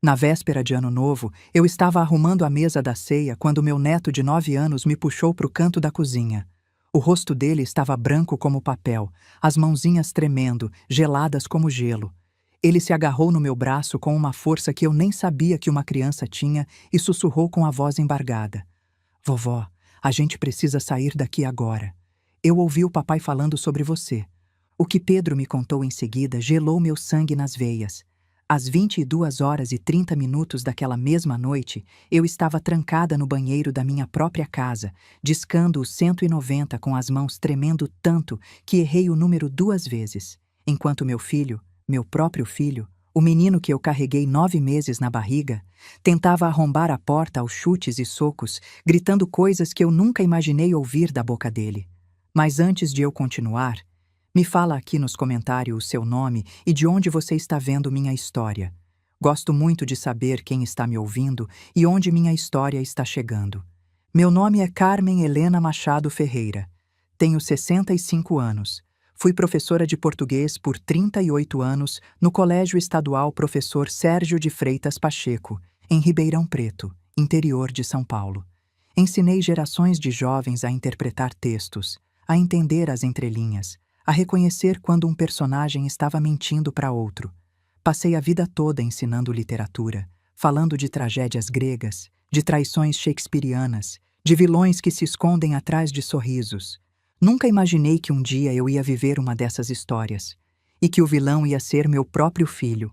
Na véspera de Ano Novo, eu estava arrumando a mesa da ceia quando meu neto de 9 anos me puxou para o canto da cozinha. O rosto dele estava branco como papel, as mãozinhas tremendo, geladas como gelo. Ele se agarrou no meu braço com uma força que eu nem sabia que uma criança tinha e sussurrou com a voz embargada: "Vovó, a gente precisa sair daqui agora. Eu ouvi o papai falando sobre você." O que Pedro me contou em seguida gelou meu sangue nas veias. Às 22h30 daquela mesma noite, eu estava trancada no banheiro da minha própria casa, discando o 190 com as mãos tremendo tanto que errei o número 2 vezes, enquanto meu próprio filho, o menino que eu carreguei 9 meses na barriga, tentava arrombar a porta aos chutes e socos, gritando coisas que eu nunca imaginei ouvir da boca dele. Mas antes de eu continuar, me fala aqui nos comentários o seu nome e de onde você está vendo minha história. Gosto muito de saber quem está me ouvindo e onde minha história está chegando. Meu nome é Carmen Helena Machado Ferreira. Tenho 65 anos. Fui professora de português por 38 anos no Colégio Estadual Professor Sérgio de Freitas Pacheco, em Ribeirão Preto, interior de São Paulo. Ensinei gerações de jovens a interpretar textos, a entender as entrelinhas, a reconhecer quando um personagem estava mentindo para outro. Passei a vida toda ensinando literatura, falando de tragédias gregas, de traições shakespearianas, de vilões que se escondem atrás de sorrisos. Nunca imaginei que um dia eu ia viver uma dessas histórias, e que o vilão ia ser meu próprio filho.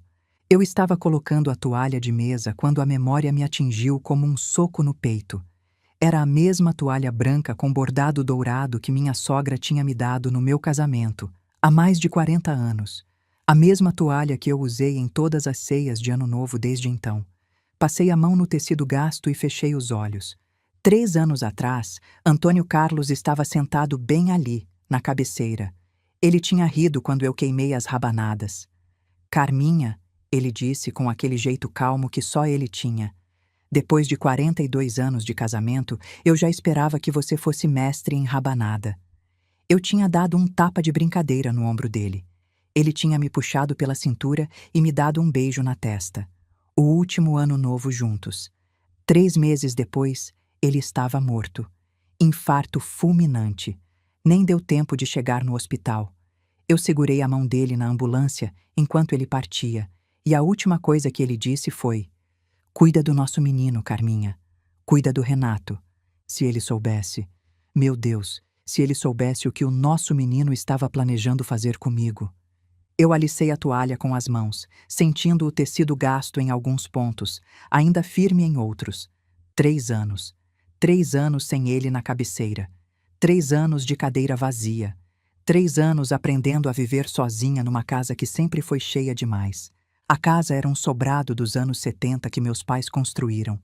Eu estava colocando a toalha de mesa quando a memória me atingiu como um soco no peito. Era a mesma toalha branca com bordado dourado que minha sogra tinha me dado no meu casamento, há mais de 40 anos. A mesma toalha que eu usei em todas as ceias de Ano Novo desde então. Passei a mão no tecido gasto e fechei os olhos. 3 anos atrás, Antônio Carlos estava sentado bem ali, na cabeceira. Ele tinha rido quando eu queimei as rabanadas. "Carminha", ele disse com aquele jeito calmo que só ele tinha. "Depois de 42 anos de casamento, eu já esperava que você fosse mestre em rabanada." Eu tinha dado um tapa de brincadeira no ombro dele. Ele tinha me puxado pela cintura e me dado um beijo na testa. O último Ano Novo juntos. 3 meses depois, ele estava morto. Infarto fulminante. Nem deu tempo de chegar no hospital. Eu segurei a mão dele na ambulância enquanto ele partia, e a última coisa que ele disse foi: "Cuida do nosso menino, Carminha. Cuida do Renato." Se ele soubesse... Meu Deus, se ele soubesse o que o nosso menino estava planejando fazer comigo. Eu alicei a toalha com as mãos, sentindo o tecido gasto em alguns pontos, ainda firme em outros. 3 anos. 3 anos sem ele na cabeceira. 3 anos de cadeira vazia. 3 anos aprendendo a viver sozinha numa casa que sempre foi cheia demais. A casa era um sobrado dos anos 70 que meus pais construíram.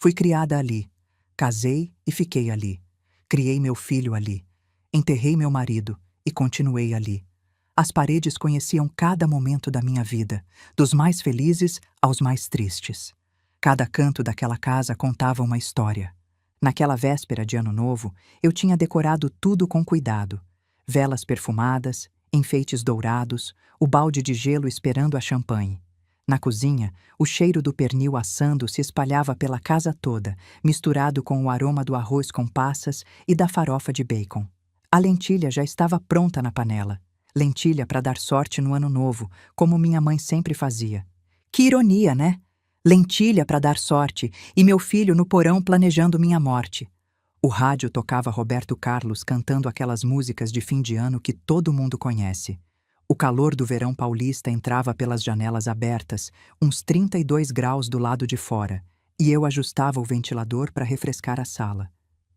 Fui criada ali. Casei e fiquei ali. Criei meu filho ali. Enterrei meu marido e continuei ali. As paredes conheciam cada momento da minha vida, dos mais felizes aos mais tristes. Cada canto daquela casa contava uma história. Naquela véspera de Ano Novo, eu tinha decorado tudo com cuidado. Velas perfumadas, enfeites dourados, o balde de gelo esperando a champanhe. Na cozinha, o cheiro do pernil assando se espalhava pela casa toda, misturado com o aroma do arroz com passas e da farofa de bacon. A lentilha já estava pronta na panela. Lentilha para dar sorte no Ano Novo, como minha mãe sempre fazia. Que ironia, né? Lentilha para dar sorte e meu filho no porão planejando minha morte. O rádio tocava Roberto Carlos cantando aquelas músicas de fim de ano que todo mundo conhece. O calor do verão paulista entrava pelas janelas abertas, uns 32 graus do lado de fora, e eu ajustava o ventilador para refrescar a sala.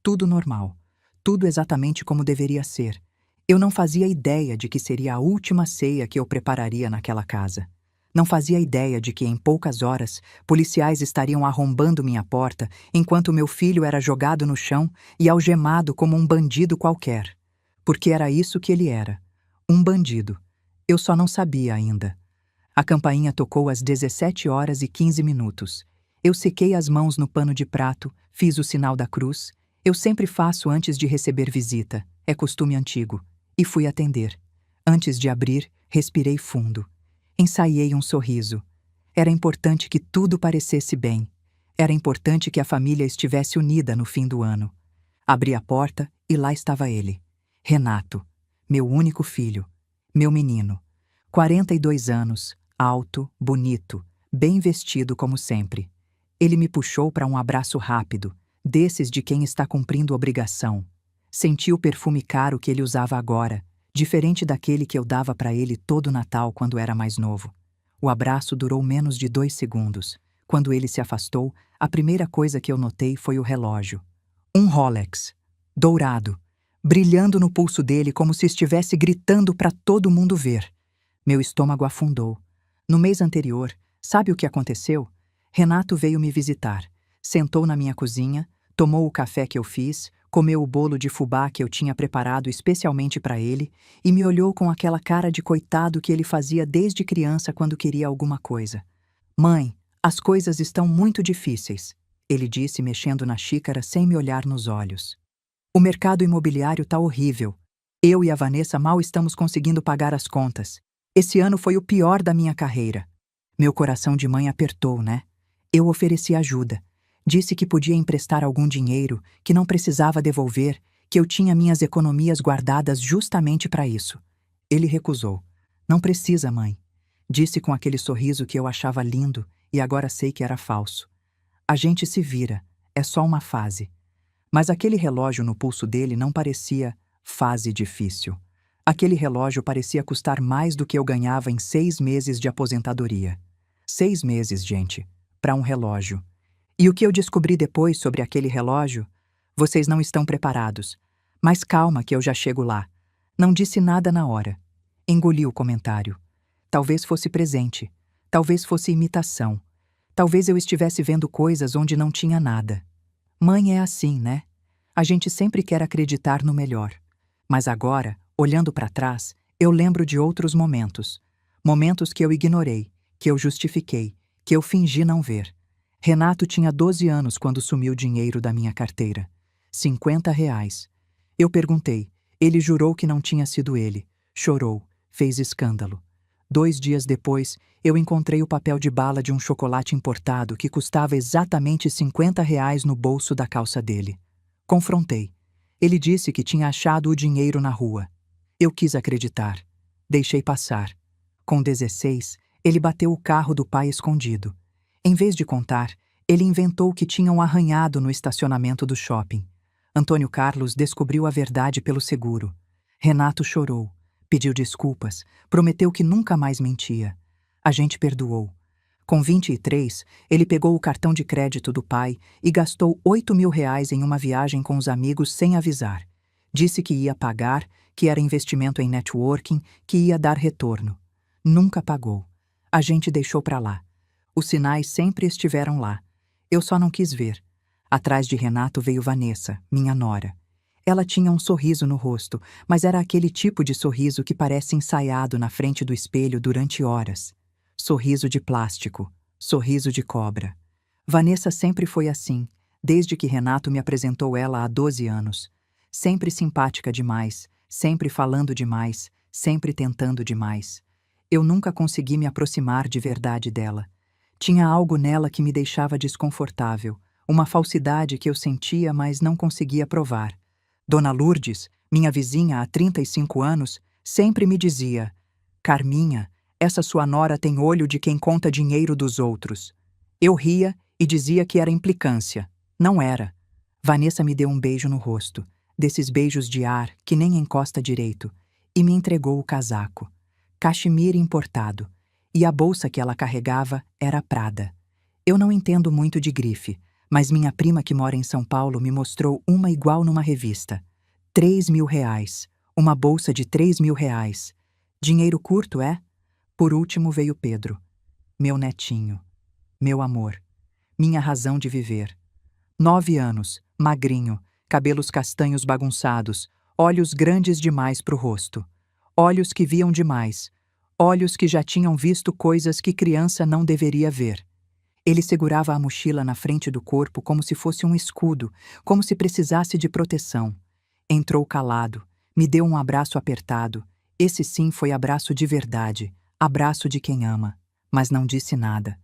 Tudo normal. Tudo exatamente como deveria ser. Eu não fazia ideia de que seria a última ceia que eu prepararia naquela casa. Não fazia ideia de que, em poucas horas, policiais estariam arrombando minha porta enquanto meu filho era jogado no chão e algemado como um bandido qualquer. Porque era isso que ele era. Um bandido. Eu só não sabia ainda. A campainha tocou às 17h15. Eu sequei as mãos no pano de prato, fiz o sinal da cruz. Eu sempre faço antes de receber visita. É costume antigo. E fui atender. Antes de abrir, respirei fundo. Ensaiei um sorriso. Era importante que tudo parecesse bem. Era importante que a família estivesse unida no fim do ano. Abri a porta e lá estava ele. Renato, meu único filho, meu menino. 42 anos, alto, bonito, bem vestido como sempre. Ele me puxou para um abraço rápido, desses de quem está cumprindo obrigação. Senti o perfume caro que ele usava agora, diferente daquele que eu dava para ele todo Natal quando era mais novo. O abraço durou menos de 2 segundos. Quando ele se afastou, a primeira coisa que eu notei foi o relógio. Um Rolex, dourado, brilhando no pulso dele como se estivesse gritando para todo mundo ver. Meu estômago afundou. No mês anterior, sabe o que aconteceu? Renato veio me visitar. Sentou na minha cozinha, tomou o café que eu fiz, comeu o bolo de fubá que eu tinha preparado especialmente para ele e me olhou com aquela cara de coitado que ele fazia desde criança quando queria alguma coisa. Mãe, as coisas estão muito difíceis, ele disse mexendo na xícara sem me olhar nos olhos. O mercado imobiliário tá horrível. Eu e a Vanessa mal estamos conseguindo pagar as contas. Esse ano foi o pior da minha carreira. Meu coração de mãe apertou, né? Eu ofereci ajuda. Disse que podia emprestar algum dinheiro, que não precisava devolver, que eu tinha minhas economias guardadas justamente para isso. Ele recusou. Não precisa, mãe. Disse com aquele sorriso que eu achava lindo e agora sei que era falso. A gente se vira, é só uma fase. Mas aquele relógio no pulso dele não parecia fase difícil. Aquele relógio parecia custar mais do que eu ganhava em 6 meses de aposentadoria. 6 meses, gente, para um relógio. E o que eu descobri depois sobre aquele relógio? Vocês não estão preparados. Mas calma que eu já chego lá. Não disse nada na hora. Engoli o comentário. Talvez fosse presente. Talvez fosse imitação. Talvez eu estivesse vendo coisas onde não tinha nada. Mãe é assim, né? A gente sempre quer acreditar no melhor. Mas agora, olhando para trás, eu lembro de outros momentos. Momentos que eu ignorei, que eu justifiquei, que eu fingi não ver. Renato tinha 12 anos quando sumiu o dinheiro da minha carteira. R$ 50. Eu perguntei. Ele jurou que não tinha sido ele. Chorou. Fez escândalo. 2 dias depois, eu encontrei o papel de bala de um chocolate importado que custava exatamente R$ 50 no bolso da calça dele. Confrontei. Ele disse que tinha achado o dinheiro na rua. Eu quis acreditar. Deixei passar. Com 16, ele bateu o carro do pai escondido. Em vez de contar, ele inventou que tinham arranhado no estacionamento do shopping. Antônio Carlos descobriu a verdade pelo seguro. Renato chorou, pediu desculpas, prometeu que nunca mais mentia. A gente perdoou. Com 23, ele pegou o cartão de crédito do pai e gastou R$ 8.000 em uma viagem com os amigos sem avisar. Disse que ia pagar, que era investimento em networking, que ia dar retorno. Nunca pagou. A gente deixou pra lá. Os sinais sempre estiveram lá. Eu só não quis ver. Atrás de Renato veio Vanessa, minha nora. Ela tinha um sorriso no rosto, mas era aquele tipo de sorriso que parece ensaiado na frente do espelho durante horas. Sorriso de plástico, sorriso de cobra. Vanessa sempre foi assim, desde que Renato me apresentou ela há 12 anos. Sempre simpática demais, sempre falando demais, sempre tentando demais. Eu nunca consegui me aproximar de verdade dela. Tinha algo nela que me deixava desconfortável, uma falsidade que eu sentia, mas não conseguia provar. Dona Lourdes, minha vizinha há 35 anos, sempre me dizia: Carminha, essa sua nora tem olho de quem conta dinheiro dos outros. Eu ria e dizia que era implicância. Não era. Vanessa me deu um beijo no rosto, desses beijos de ar que nem encosta direito, e me entregou o casaco. Cachemire importado. E a bolsa que ela carregava era Prada. Eu não entendo muito de grife, mas minha prima que mora em São Paulo me mostrou uma igual numa revista. R$ 3.000. Uma bolsa de R$ 3.000. Dinheiro curto, é? Por último veio Pedro. Meu netinho. Meu amor. Minha razão de viver. 9 anos, magrinho, cabelos castanhos bagunçados, olhos grandes demais pro rosto. Olhos que viam demais. Olhos que já tinham visto coisas que criança não deveria ver. Ele segurava a mochila na frente do corpo como se fosse um escudo, como se precisasse de proteção. Entrou calado, me deu um abraço apertado. Esse sim foi abraço de verdade, abraço de quem ama. Mas não disse nada.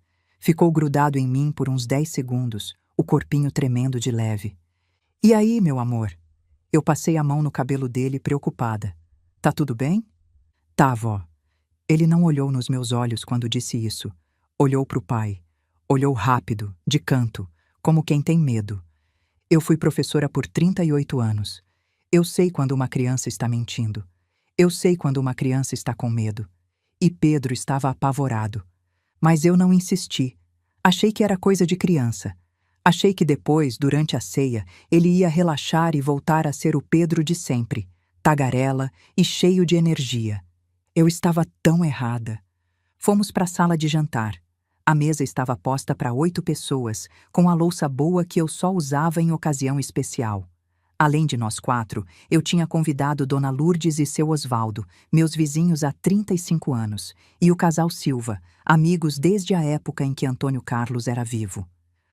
Ficou grudado em mim por uns 10 segundos, o corpinho tremendo de leve. E aí, meu amor? Eu passei a mão no cabelo dele, preocupada. Tá tudo bem? Tá, vó. Ele não olhou nos meus olhos quando disse isso. Olhou pro pai. Olhou rápido, de canto, como quem tem medo. Eu fui professora por 38 anos. Eu sei quando uma criança está mentindo. Eu sei quando uma criança está com medo. E Pedro estava apavorado. Mas eu não insisti. Achei que era coisa de criança. Achei que depois, durante a ceia, ele ia relaxar e voltar a ser o Pedro de sempre, tagarela e cheio de energia. Eu estava tão errada. Fomos para a sala de jantar. A mesa estava posta para 8 pessoas, com a louça boa que eu só usava em ocasião especial. Além de nós 4, eu tinha convidado Dona Lourdes e seu Osvaldo, meus vizinhos há 35 anos, e o casal Silva, amigos desde a época em que Antônio Carlos era vivo.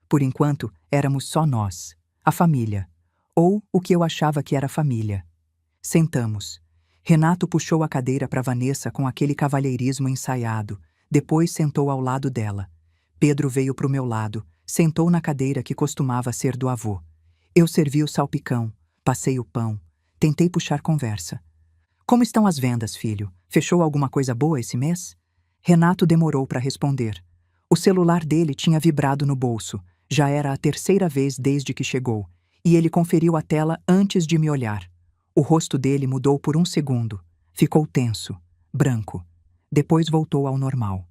Por enquanto, éramos só nós, a família, ou o que eu achava que era família. Sentamos. Renato puxou a cadeira para Vanessa com aquele cavalheirismo ensaiado, depois sentou ao lado dela. Pedro veio para o meu lado, sentou na cadeira que costumava ser do avô. Eu servi o salpicão, passei o pão, tentei puxar conversa. Como estão as vendas, filho? Fechou alguma coisa boa esse mês? Renato demorou para responder. O celular dele tinha vibrado no bolso. Já era a terceira vez desde que chegou, e ele conferiu a tela antes de me olhar. O rosto dele mudou por um segundo. Ficou tenso, branco. Depois voltou ao normal.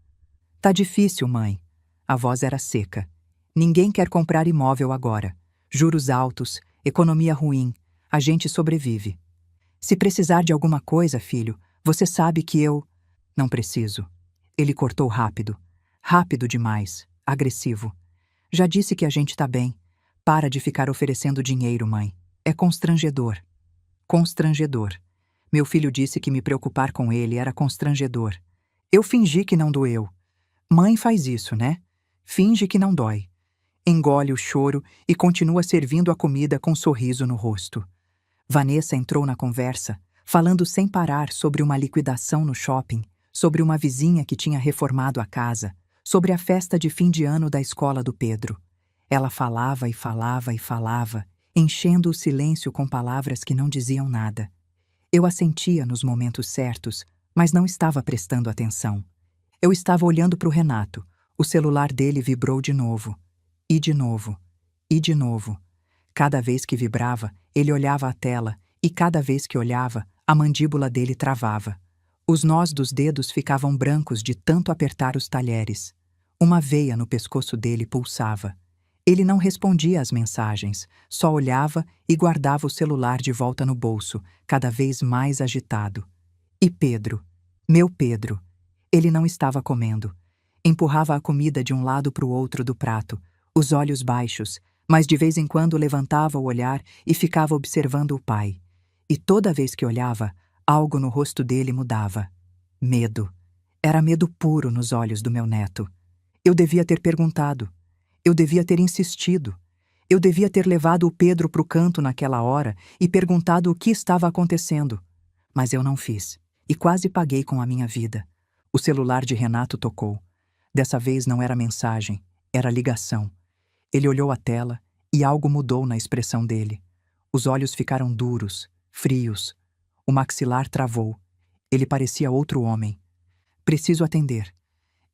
Tá difícil, mãe. A voz era seca. Ninguém quer comprar imóvel agora. Juros altos, economia ruim. A gente sobrevive. Se precisar de alguma coisa, filho, você sabe que eu... Não preciso. Ele cortou rápido. Rápido demais. Agressivo. Já disse que a gente tá bem. Para de ficar oferecendo dinheiro, mãe. É constrangedor. Constrangedor. Meu filho disse que me preocupar com ele era constrangedor. Eu fingi que não doeu. Mãe faz isso, né? Finge que não dói. Engole o choro e continua servindo a comida com um sorriso no rosto. Vanessa entrou na conversa, falando sem parar sobre uma liquidação no shopping, sobre uma vizinha que tinha reformado a casa, sobre a festa de fim de ano da escola do Pedro. Ela falava e falava e falava, enchendo o silêncio com palavras que não diziam nada. Eu a sentia nos momentos certos, mas não estava prestando atenção. Eu estava olhando para o Renato. O celular dele vibrou de novo. E de novo. E de novo. Cada vez que vibrava, ele olhava a tela, e cada vez que olhava, a mandíbula dele travava. Os nós dos dedos ficavam brancos de tanto apertar os talheres. Uma veia no pescoço dele pulsava. Ele não respondia às mensagens, só olhava e guardava o celular de volta no bolso, cada vez mais agitado. E Pedro, meu Pedro, ele não estava comendo. Empurrava a comida de um lado para o outro do prato, os olhos baixos, mas de vez em quando levantava o olhar e ficava observando o pai. E toda vez que olhava, algo no rosto dele mudava. Medo. Era medo puro nos olhos do meu neto. Eu devia ter perguntado. Eu devia ter insistido. Eu devia ter levado o Pedro para o canto naquela hora e perguntado o que estava acontecendo. Mas eu não fiz, e quase paguei com a minha vida. O celular de Renato tocou. Dessa vez não era mensagem, era ligação. Ele olhou a tela e algo mudou na expressão dele. Os olhos ficaram duros, frios. O maxilar travou. Ele parecia outro homem. Preciso atender.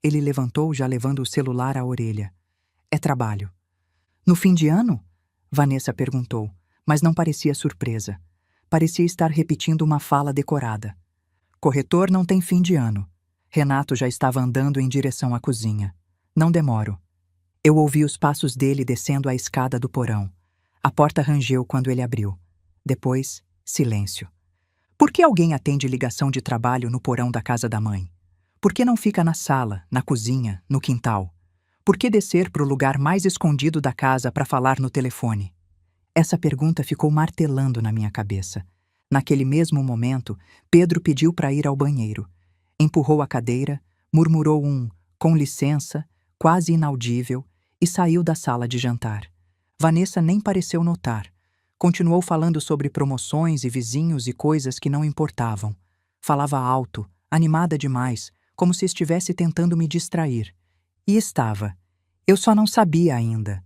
Ele levantou, já levando o celular à orelha. É trabalho. No fim de ano? Vanessa perguntou, mas não parecia surpresa. Parecia estar repetindo uma fala decorada. Corretor não tem fim de ano. Renato já estava andando em direção à cozinha. Não demoro. Eu ouvi os passos dele descendo a escada do porão. A porta rangeu quando ele abriu. Depois, silêncio. Por que alguém atende ligação de trabalho no porão da casa da mãe? Por que não fica na sala, na cozinha, no quintal? Por que descer para o lugar mais escondido da casa para falar no telefone? Essa pergunta ficou martelando na minha cabeça. Naquele mesmo momento, Pedro pediu para ir ao banheiro. Empurrou a cadeira, murmurou um "com licença", quase inaudível, e saiu da sala de jantar. Vanessa nem pareceu notar. Continuou falando sobre promoções e vizinhos e coisas que não importavam. Falava alto, animada demais, como se estivesse tentando me distrair. E estava. Eu só não sabia ainda.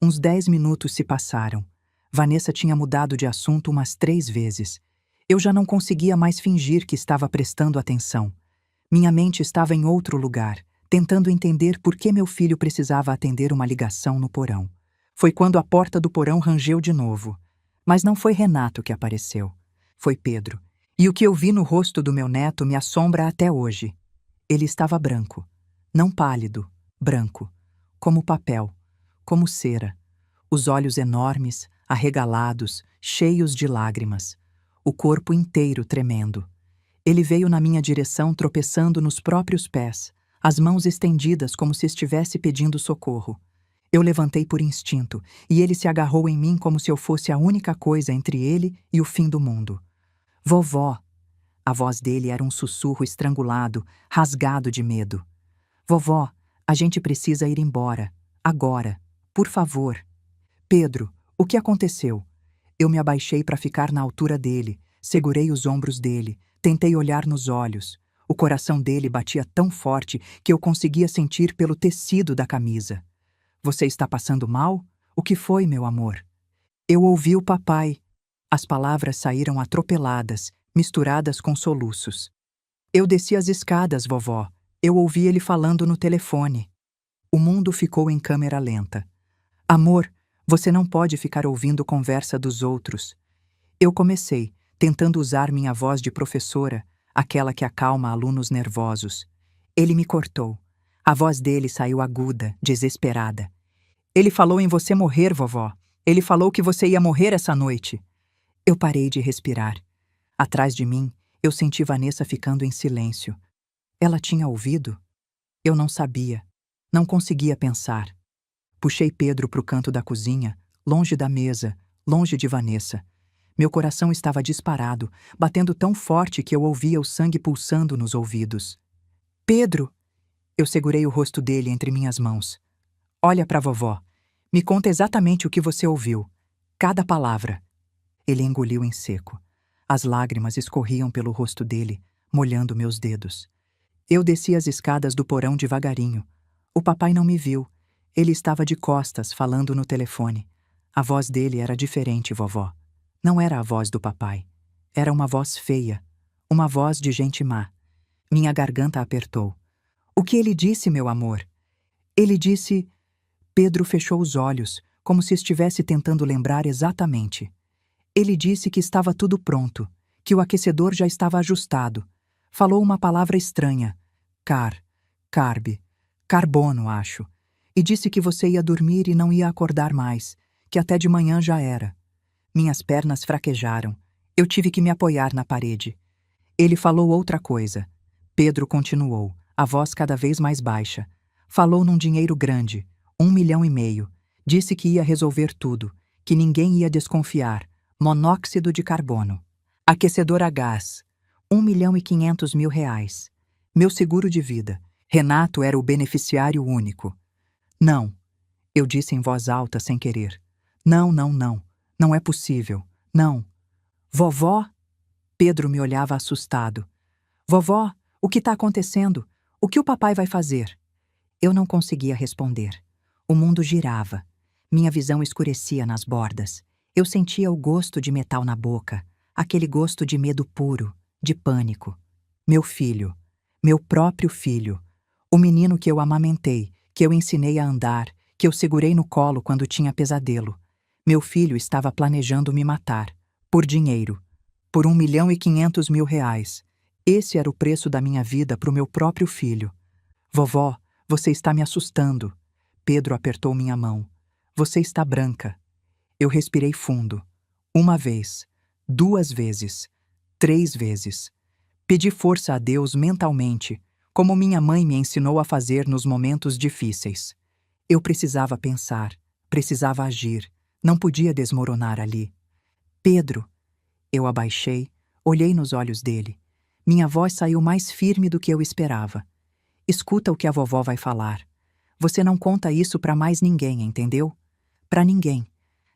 Uns 10 minutos se passaram. Vanessa tinha mudado de assunto umas 3 vezes. Eu já não conseguia mais fingir que estava prestando atenção. Minha mente estava em outro lugar, tentando entender por que meu filho precisava atender uma ligação no porão. Foi quando a porta do porão rangeu de novo. Mas não foi Renato que apareceu. Foi Pedro. E o que eu vi no rosto do meu neto me assombra até hoje. Ele estava branco. Não pálido, branco. Como papel. Como cera. Os olhos enormes, arregalados, cheios de lágrimas. O corpo inteiro tremendo. Ele veio na minha direção tropeçando nos próprios pés, as mãos estendidas como se estivesse pedindo socorro. Eu levantei por instinto, e ele se agarrou em mim como se eu fosse a única coisa entre ele e o fim do mundo. Vovó! A voz dele era um sussurro estrangulado, rasgado de medo. Vovó, a gente precisa ir embora. Agora. Por favor. Pedro, o que aconteceu? Eu me abaixei para ficar na altura dele, segurei os ombros dele, tentei olhar nos olhos. O coração dele batia tão forte que eu conseguia sentir pelo tecido da camisa. Você está passando mal? O que foi, meu amor? Eu ouvi o papai. As palavras saíram atropeladas, misturadas com soluços. Eu desci as escadas, vovó. Eu ouvi ele falando no telefone. O mundo ficou em câmera lenta. Amor, você não pode ficar ouvindo conversa dos outros. Eu comecei, tentando usar minha voz de professora, aquela que acalma alunos nervosos. Ele me cortou. A voz dele saiu aguda, desesperada. Ele falou em você morrer, vovó. Ele falou que você ia morrer essa noite. Eu parei de respirar. Atrás de mim, eu senti Vanessa ficando em silêncio. Ela tinha ouvido? Eu não sabia. Não conseguia pensar. Puxei Pedro para o canto da cozinha, longe da mesa, longe de Vanessa. Meu coração estava disparado, batendo tão forte que eu ouvia o sangue pulsando nos ouvidos. Pedro! Eu segurei o rosto dele entre minhas mãos. Olha para a vovó. Me conta exatamente o que você ouviu. Cada palavra. Ele engoliu em seco. As lágrimas escorriam pelo rosto dele, molhando meus dedos. Eu desci as escadas do porão devagarinho. O papai não me viu. Ele estava de costas, falando no telefone. A voz dele era diferente, vovó. Não era a voz do papai. Era uma voz feia. Uma voz de gente má. Minha garganta apertou. O que ele disse, meu amor? Ele disse... Pedro fechou os olhos, como se estivesse tentando lembrar exatamente. Ele disse que estava tudo pronto, que o aquecedor já estava ajustado. Falou uma palavra estranha. Carbono, acho. E disse que você ia dormir e não ia acordar mais, que até de manhã já era. Minhas pernas fraquejaram. Eu tive que me apoiar na parede. Ele falou outra coisa. Pedro continuou, a voz cada vez mais baixa. Falou num dinheiro grande, 1,5 milhão. Disse que ia resolver tudo, que ninguém ia desconfiar. Monóxido de carbono. Aquecedor a gás. 1,5 milhão. Meu seguro de vida. Renato era o beneficiário único. Não. Eu disse em voz alta sem querer. Não. Não é possível. Não. Vovó? Pedro me olhava assustado. Vovó, o que está acontecendo? O que o papai vai fazer? Eu não conseguia responder. O mundo girava. Minha visão escurecia nas bordas. Eu sentia o gosto de metal na boca, aquele gosto de medo puro, de pânico. Meu filho, meu próprio filho, o menino que eu amamentei, que eu ensinei a andar, que eu segurei no colo quando tinha pesadelo. Meu filho estava planejando me matar, por dinheiro, por 1,5 milhão. Esse era o preço da minha vida para o meu próprio filho. Vovó, você está me assustando. Pedro apertou minha mão. Você está branca. Eu respirei fundo. 1 vez, 2 vezes, 3 vezes. Pedi força a Deus mentalmente, como minha mãe me ensinou a fazer nos momentos difíceis. Eu precisava pensar, precisava agir, não podia desmoronar ali. Pedro. Eu abaixei, olhei nos olhos dele. Minha voz saiu mais firme do que eu esperava. Escuta o que a vovó vai falar. Você não conta isso para mais ninguém, entendeu? Para ninguém.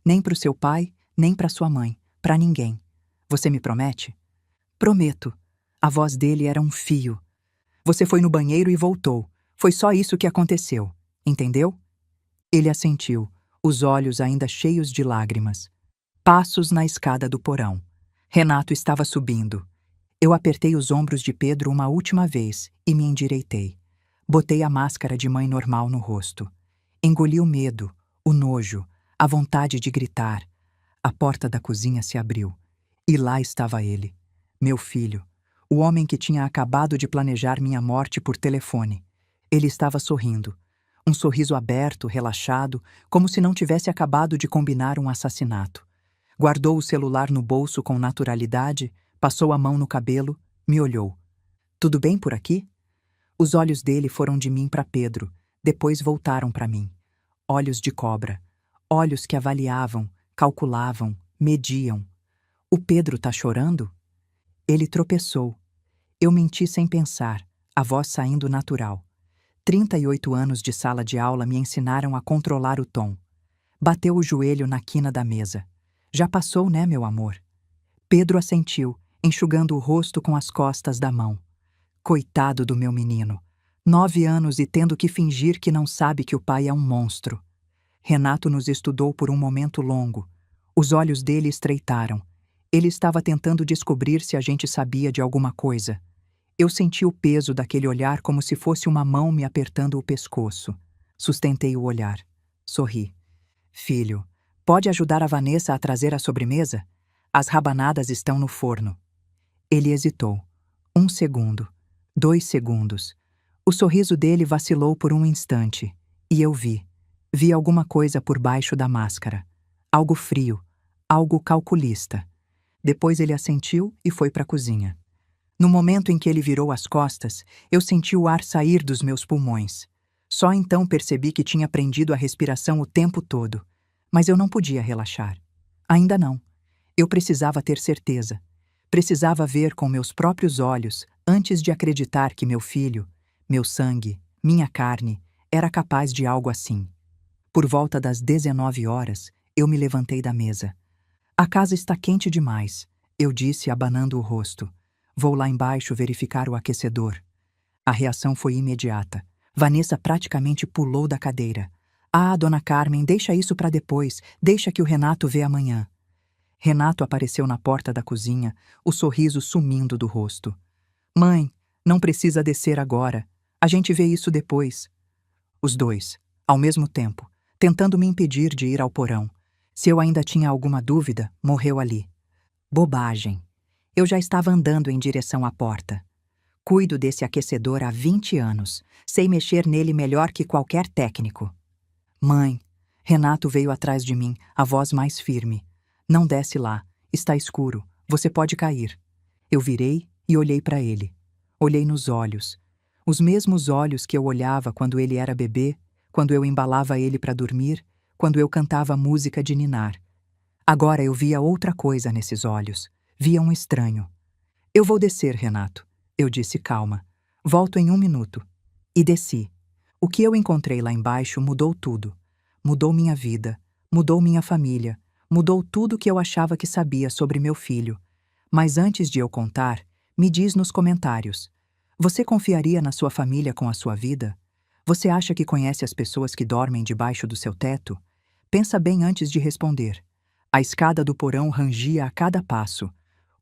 Nem para o seu pai, nem para sua mãe. Para ninguém. Você me promete? Prometo. A voz dele era um fio. Você foi no banheiro e voltou. Foi só isso que aconteceu. Entendeu? Ele assentiu, os olhos ainda cheios de lágrimas. Passos na escada do porão. Renato estava subindo. Eu apertei os ombros de Pedro uma última vez e me endireitei. Botei a máscara de mãe normal no rosto. Engoli o medo, o nojo, a vontade de gritar. A porta da cozinha se abriu. E lá estava ele, meu filho, o homem que tinha acabado de planejar minha morte por telefone. Ele estava sorrindo. Um sorriso aberto, relaxado, como se não tivesse acabado de combinar um assassinato. Guardou o celular no bolso com naturalidade, passou a mão no cabelo, me olhou. Tudo bem por aqui? Os olhos dele foram de mim para Pedro, depois voltaram para mim. Olhos de cobra. Olhos que avaliavam, calculavam, mediam. O Pedro tá chorando? Ele tropeçou. Eu menti sem pensar, a voz saindo natural. 38 anos de sala de aula me ensinaram a controlar o tom. Bateu o joelho na quina da mesa. Já passou, né, meu amor? Pedro assentiu, enxugando o rosto com as costas da mão. Coitado do meu menino. 9 anos e tendo que fingir que não sabe que o pai é um monstro. Renato nos estudou por um momento longo. Os olhos dele estreitaram. Ele estava tentando descobrir se a gente sabia de alguma coisa. Eu senti o peso daquele olhar como se fosse uma mão me apertando o pescoço. Sustentei o olhar. Sorri. Filho, pode ajudar a Vanessa a trazer a sobremesa? As rabanadas estão no forno. Ele hesitou. 1 segundo. 2 segundos. O sorriso dele vacilou por um instante. E eu vi. Vi alguma coisa por baixo da máscara. Algo frio. Algo calculista. Depois ele assentiu e foi para a cozinha. No momento em que ele virou as costas, eu senti o ar sair dos meus pulmões. Só então percebi que tinha prendido a respiração o tempo todo. Mas eu não podia relaxar. Ainda não. Eu precisava ter certeza. Precisava ver com meus próprios olhos antes de acreditar que meu filho, meu sangue, minha carne, era capaz de algo assim. Por volta das 19 horas, eu me levantei da mesa. A casa está quente demais, eu disse abanando o rosto. Vou lá embaixo verificar o aquecedor. A reação foi imediata. Vanessa praticamente pulou da cadeira. Ah, dona Carmen, deixa isso para depois. Deixa que o Renato vê amanhã. Renato apareceu na porta da cozinha, o sorriso sumindo do rosto. Mãe, não precisa descer agora. A gente vê isso depois. Os dois, ao mesmo tempo, tentando me impedir de ir ao porão. Se eu ainda tinha alguma dúvida, morreu ali. Bobagem. Eu já estava andando em direção à porta. Cuido desse aquecedor há 20 anos. Sei mexer nele melhor que qualquer técnico. Mãe, Renato veio atrás de mim, a voz mais firme. Não desce lá. Está escuro. Você pode cair. Eu virei e olhei para ele. Olhei nos olhos. Os mesmos olhos que eu olhava quando ele era bebê, quando eu embalava ele para dormir, quando eu cantava música de ninar. Agora eu via outra coisa nesses olhos. Via um estranho. Eu vou descer, Renato. Eu disse calma. Volto em 1 minuto. E desci. O que eu encontrei lá embaixo mudou tudo. Mudou minha vida. Mudou minha família. Mudou tudo que eu achava que sabia sobre meu filho. Mas antes de eu contar, me diz nos comentários. Você confiaria na sua família com a sua vida? Você acha que conhece as pessoas que dormem debaixo do seu teto? Pensa bem antes de responder. A escada do porão rangia a cada passo.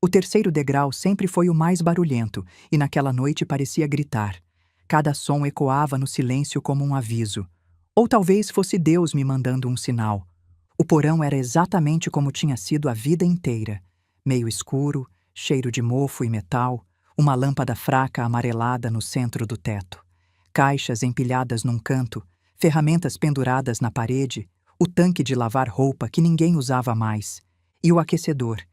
O 3º degrau sempre foi o mais barulhento e naquela noite parecia gritar. Cada som ecoava no silêncio como um aviso. Ou talvez fosse Deus me mandando um sinal. O porão era exatamente como tinha sido a vida inteira. Meio escuro, cheiro de mofo e metal, uma lâmpada fraca amarelada no centro do teto. Caixas empilhadas num canto, ferramentas penduradas na parede, o tanque de lavar roupa que ninguém usava mais. E o aquecedor.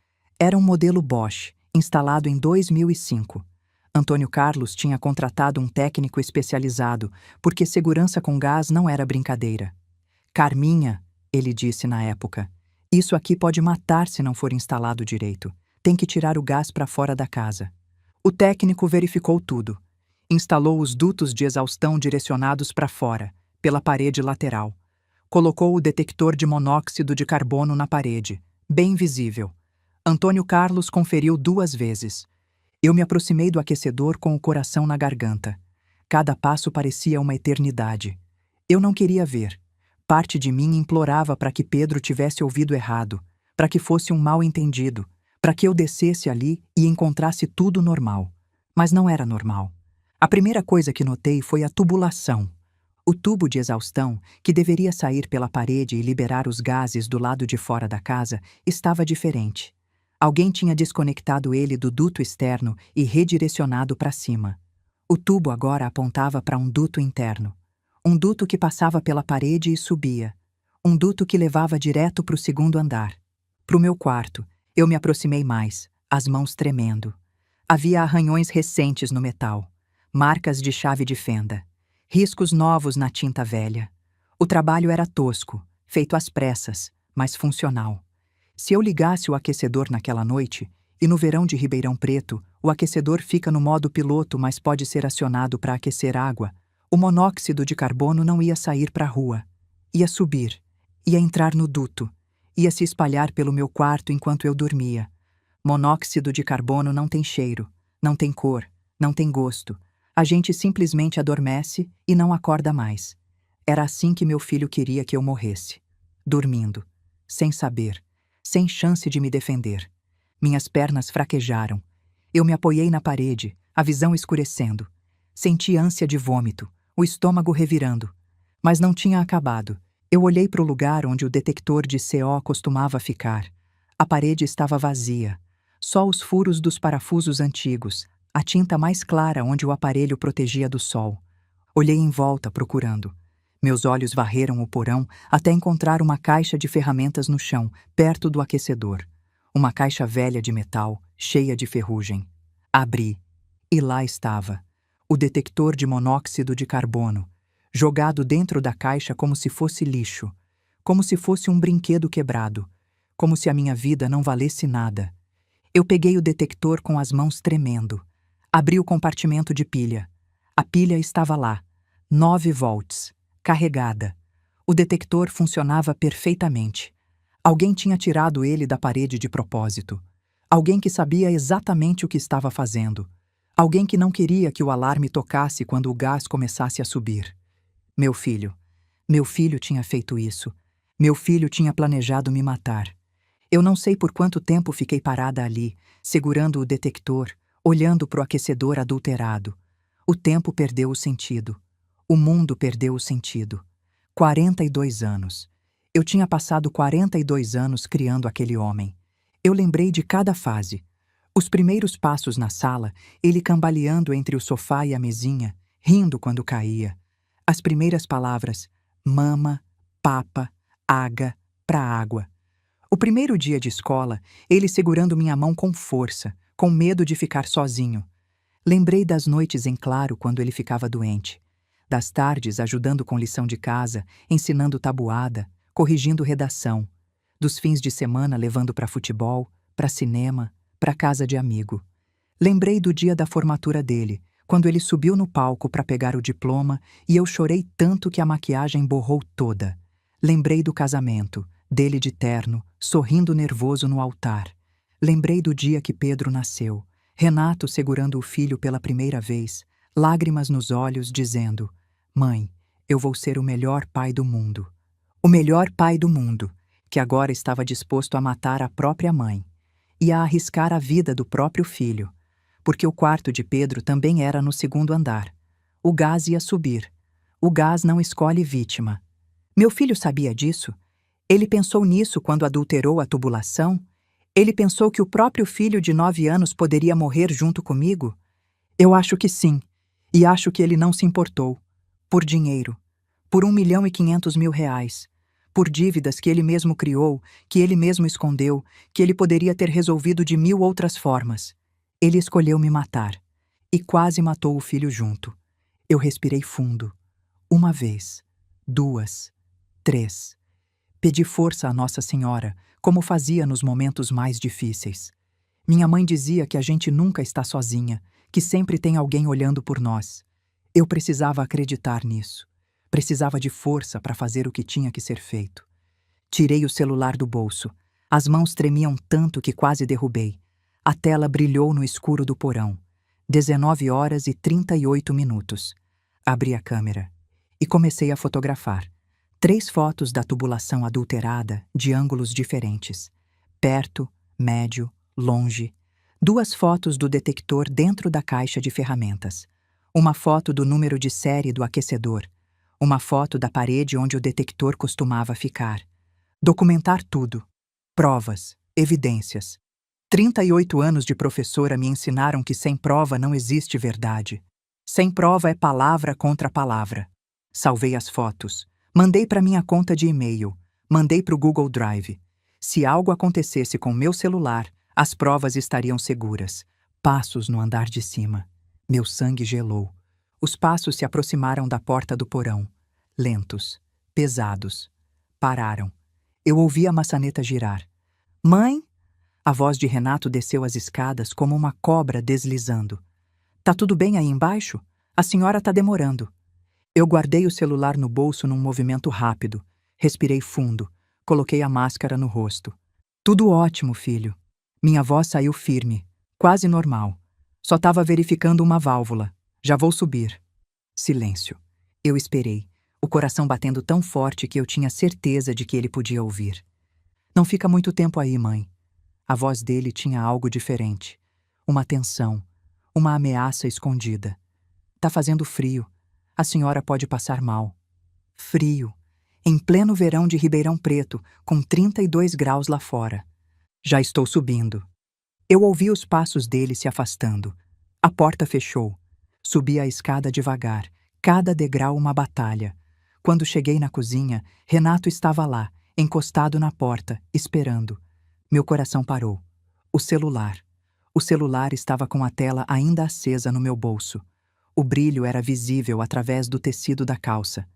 Era um modelo Bosch, instalado em 2005. Antônio Carlos tinha contratado um técnico especializado, porque segurança com gás não era brincadeira. Carminha, ele disse na época, isso aqui pode matar se não for instalado direito. Tem que tirar o gás para fora da casa. O técnico verificou tudo. Instalou os dutos de exaustão direcionados para fora, pela parede lateral. Colocou o detector de monóxido de carbono na parede, bem visível. Antônio Carlos conferiu 2 vezes. Eu me aproximei do aquecedor com o coração na garganta. Cada passo parecia uma eternidade. Eu não queria ver. Parte de mim implorava para que Pedro tivesse ouvido errado, para que fosse um mal-entendido, para que eu descesse ali e encontrasse tudo normal. Mas não era normal. A primeira coisa que notei foi a tubulação. O tubo de exaustão, que deveria sair pela parede e liberar os gases do lado de fora da casa, estava diferente. Alguém tinha desconectado ele do duto externo e redirecionado para cima. O tubo agora apontava para um duto interno. Um duto que passava pela parede e subia. Um duto que levava direto para o segundo andar. Para o meu quarto, eu me aproximei mais, as mãos tremendo. Havia arranhões recentes no metal, marcas de chave de fenda, riscos novos na tinta velha. O trabalho era tosco, feito às pressas, mas funcional. Se eu ligasse o aquecedor naquela noite, e no verão de Ribeirão Preto, o aquecedor fica no modo piloto, mas pode ser acionado para aquecer água, o monóxido de carbono não ia sair para a rua. Ia subir, ia entrar no duto, ia se espalhar pelo meu quarto enquanto eu dormia. Monóxido de carbono não tem cheiro, não tem cor, não tem gosto. A gente simplesmente adormece e não acorda mais. Era assim que meu filho queria que eu morresse. Dormindo, sem saber, sem chance de me defender. Minhas pernas fraquejaram. Eu me apoiei na parede, a visão escurecendo. Senti ânsia de vômito, o estômago revirando. Mas não tinha acabado. Eu olhei para o lugar onde o detector de CO costumava ficar. A parede estava vazia. Só os furos dos parafusos antigos, a tinta mais clara onde o aparelho protegia do sol. Olhei em volta procurando. Meus olhos varreram o porão até encontrar uma caixa de ferramentas no chão, perto do aquecedor. Uma caixa velha de metal, cheia de ferrugem. Abri. E lá estava. O detector de monóxido de carbono, jogado dentro da caixa como se fosse lixo, como se fosse um brinquedo quebrado, como se a minha vida não valesse nada. Eu peguei o detector com as mãos tremendo. Abri o compartimento de pilha. A pilha estava lá, 9 volts, carregada. O detector funcionava perfeitamente. Alguém tinha tirado ele da parede de propósito. Alguém que sabia exatamente o que estava fazendo. Alguém que não queria que o alarme tocasse quando o gás começasse a subir. Meu filho tinha feito isso. Meu filho tinha planejado me matar. Eu não sei por quanto tempo fiquei parada ali, segurando o detector, olhando para o aquecedor adulterado. O tempo perdeu o sentido. O mundo perdeu o sentido. 42 anos. Eu tinha passado 42 anos criando aquele homem. Eu lembrei de cada fase. Os primeiros passos na sala, ele cambaleando entre o sofá e a mesinha, rindo quando caía. As primeiras palavras, mama, papa, aga, pra água. O primeiro dia de escola, ele segurando minha mão com força, com medo de ficar sozinho. Lembrei das noites em claro quando ele ficava doente. Das tardes ajudando com lição de casa, ensinando tabuada, corrigindo redação. Dos fins de semana levando para futebol, para cinema, para casa de amigo. Lembrei do dia da formatura dele, quando ele subiu no palco para pegar o diploma e eu chorei tanto que a maquiagem borrou toda. Lembrei do casamento, dele de terno, sorrindo nervoso no altar. Lembrei do dia que Pedro nasceu, Renato segurando o filho pela primeira vez, lágrimas nos olhos, dizendo: "Mãe, eu vou ser o melhor pai do mundo." O melhor pai do mundo, que agora estava disposto a matar a própria mãe e a arriscar a vida do próprio filho, porque o quarto de Pedro também era no segundo andar. O gás ia subir. O gás não escolhe vítima. Meu filho sabia disso? Ele pensou nisso quando adulterou a tubulação? Ele pensou que o próprio filho de 9 anos poderia morrer junto comigo? Eu acho que sim, e acho que ele não se importou. Por dinheiro. Por R$ 1.500.000. Por dívidas que ele mesmo criou, que ele mesmo escondeu, que ele poderia ter resolvido de 1000 outras formas. Ele escolheu me matar. E quase matou o filho junto. Eu respirei fundo. 1 vez. 2. 3. Pedi força a Nossa Senhora, como fazia nos momentos mais difíceis. Minha mãe dizia que a gente nunca está sozinha, que sempre tem alguém olhando por nós. Eu precisava acreditar nisso. Precisava de força para fazer o que tinha que ser feito. Tirei o celular do bolso. As mãos tremiam tanto que quase derrubei. A tela brilhou no escuro do porão. 19h38. Abri a câmera e comecei a fotografar. 3 fotos da tubulação adulterada de ângulos diferentes. Perto, médio, longe. 2 fotos do detector dentro da caixa de ferramentas. Uma foto do número de série do aquecedor. Uma foto da parede onde o detector costumava ficar. Documentar tudo. Provas, evidências. 38 anos de professora me ensinaram que sem prova não existe verdade. Sem prova é palavra contra palavra. Salvei as fotos. Mandei para minha conta de e-mail. Mandei para o Google Drive. Se algo acontecesse com meu celular, as provas estariam seguras. Passos no andar de cima. Meu sangue gelou. Os passos se aproximaram da porta do porão. Lentos, pesados. Pararam. Eu ouvi a maçaneta girar. Mãe? A voz de Renato desceu as escadas como uma cobra deslizando. Tá tudo bem aí embaixo? A senhora tá demorando. Eu guardei o celular no bolso num movimento rápido. Respirei fundo. Coloquei a máscara no rosto. Tudo ótimo, filho. Minha voz saiu firme, quase normal. Só estava verificando uma válvula. Já vou subir. Silêncio. Eu esperei, o coração batendo tão forte que eu tinha certeza de que ele podia ouvir. Não fica muito tempo aí, mãe. A voz dele tinha algo diferente. Uma tensão, uma ameaça escondida. Tá fazendo frio. A senhora pode passar mal. Frio. Em pleno verão de Ribeirão Preto, com 32 graus lá fora. Já estou subindo. Eu ouvi os passos dele se afastando. A porta fechou. Subi a escada devagar, cada degrau uma batalha. Quando cheguei na cozinha, Renato estava lá, encostado na porta, esperando. Meu coração parou. O celular. O celular estava com a tela ainda acesa no meu bolso. O brilho era visível através do tecido da calça.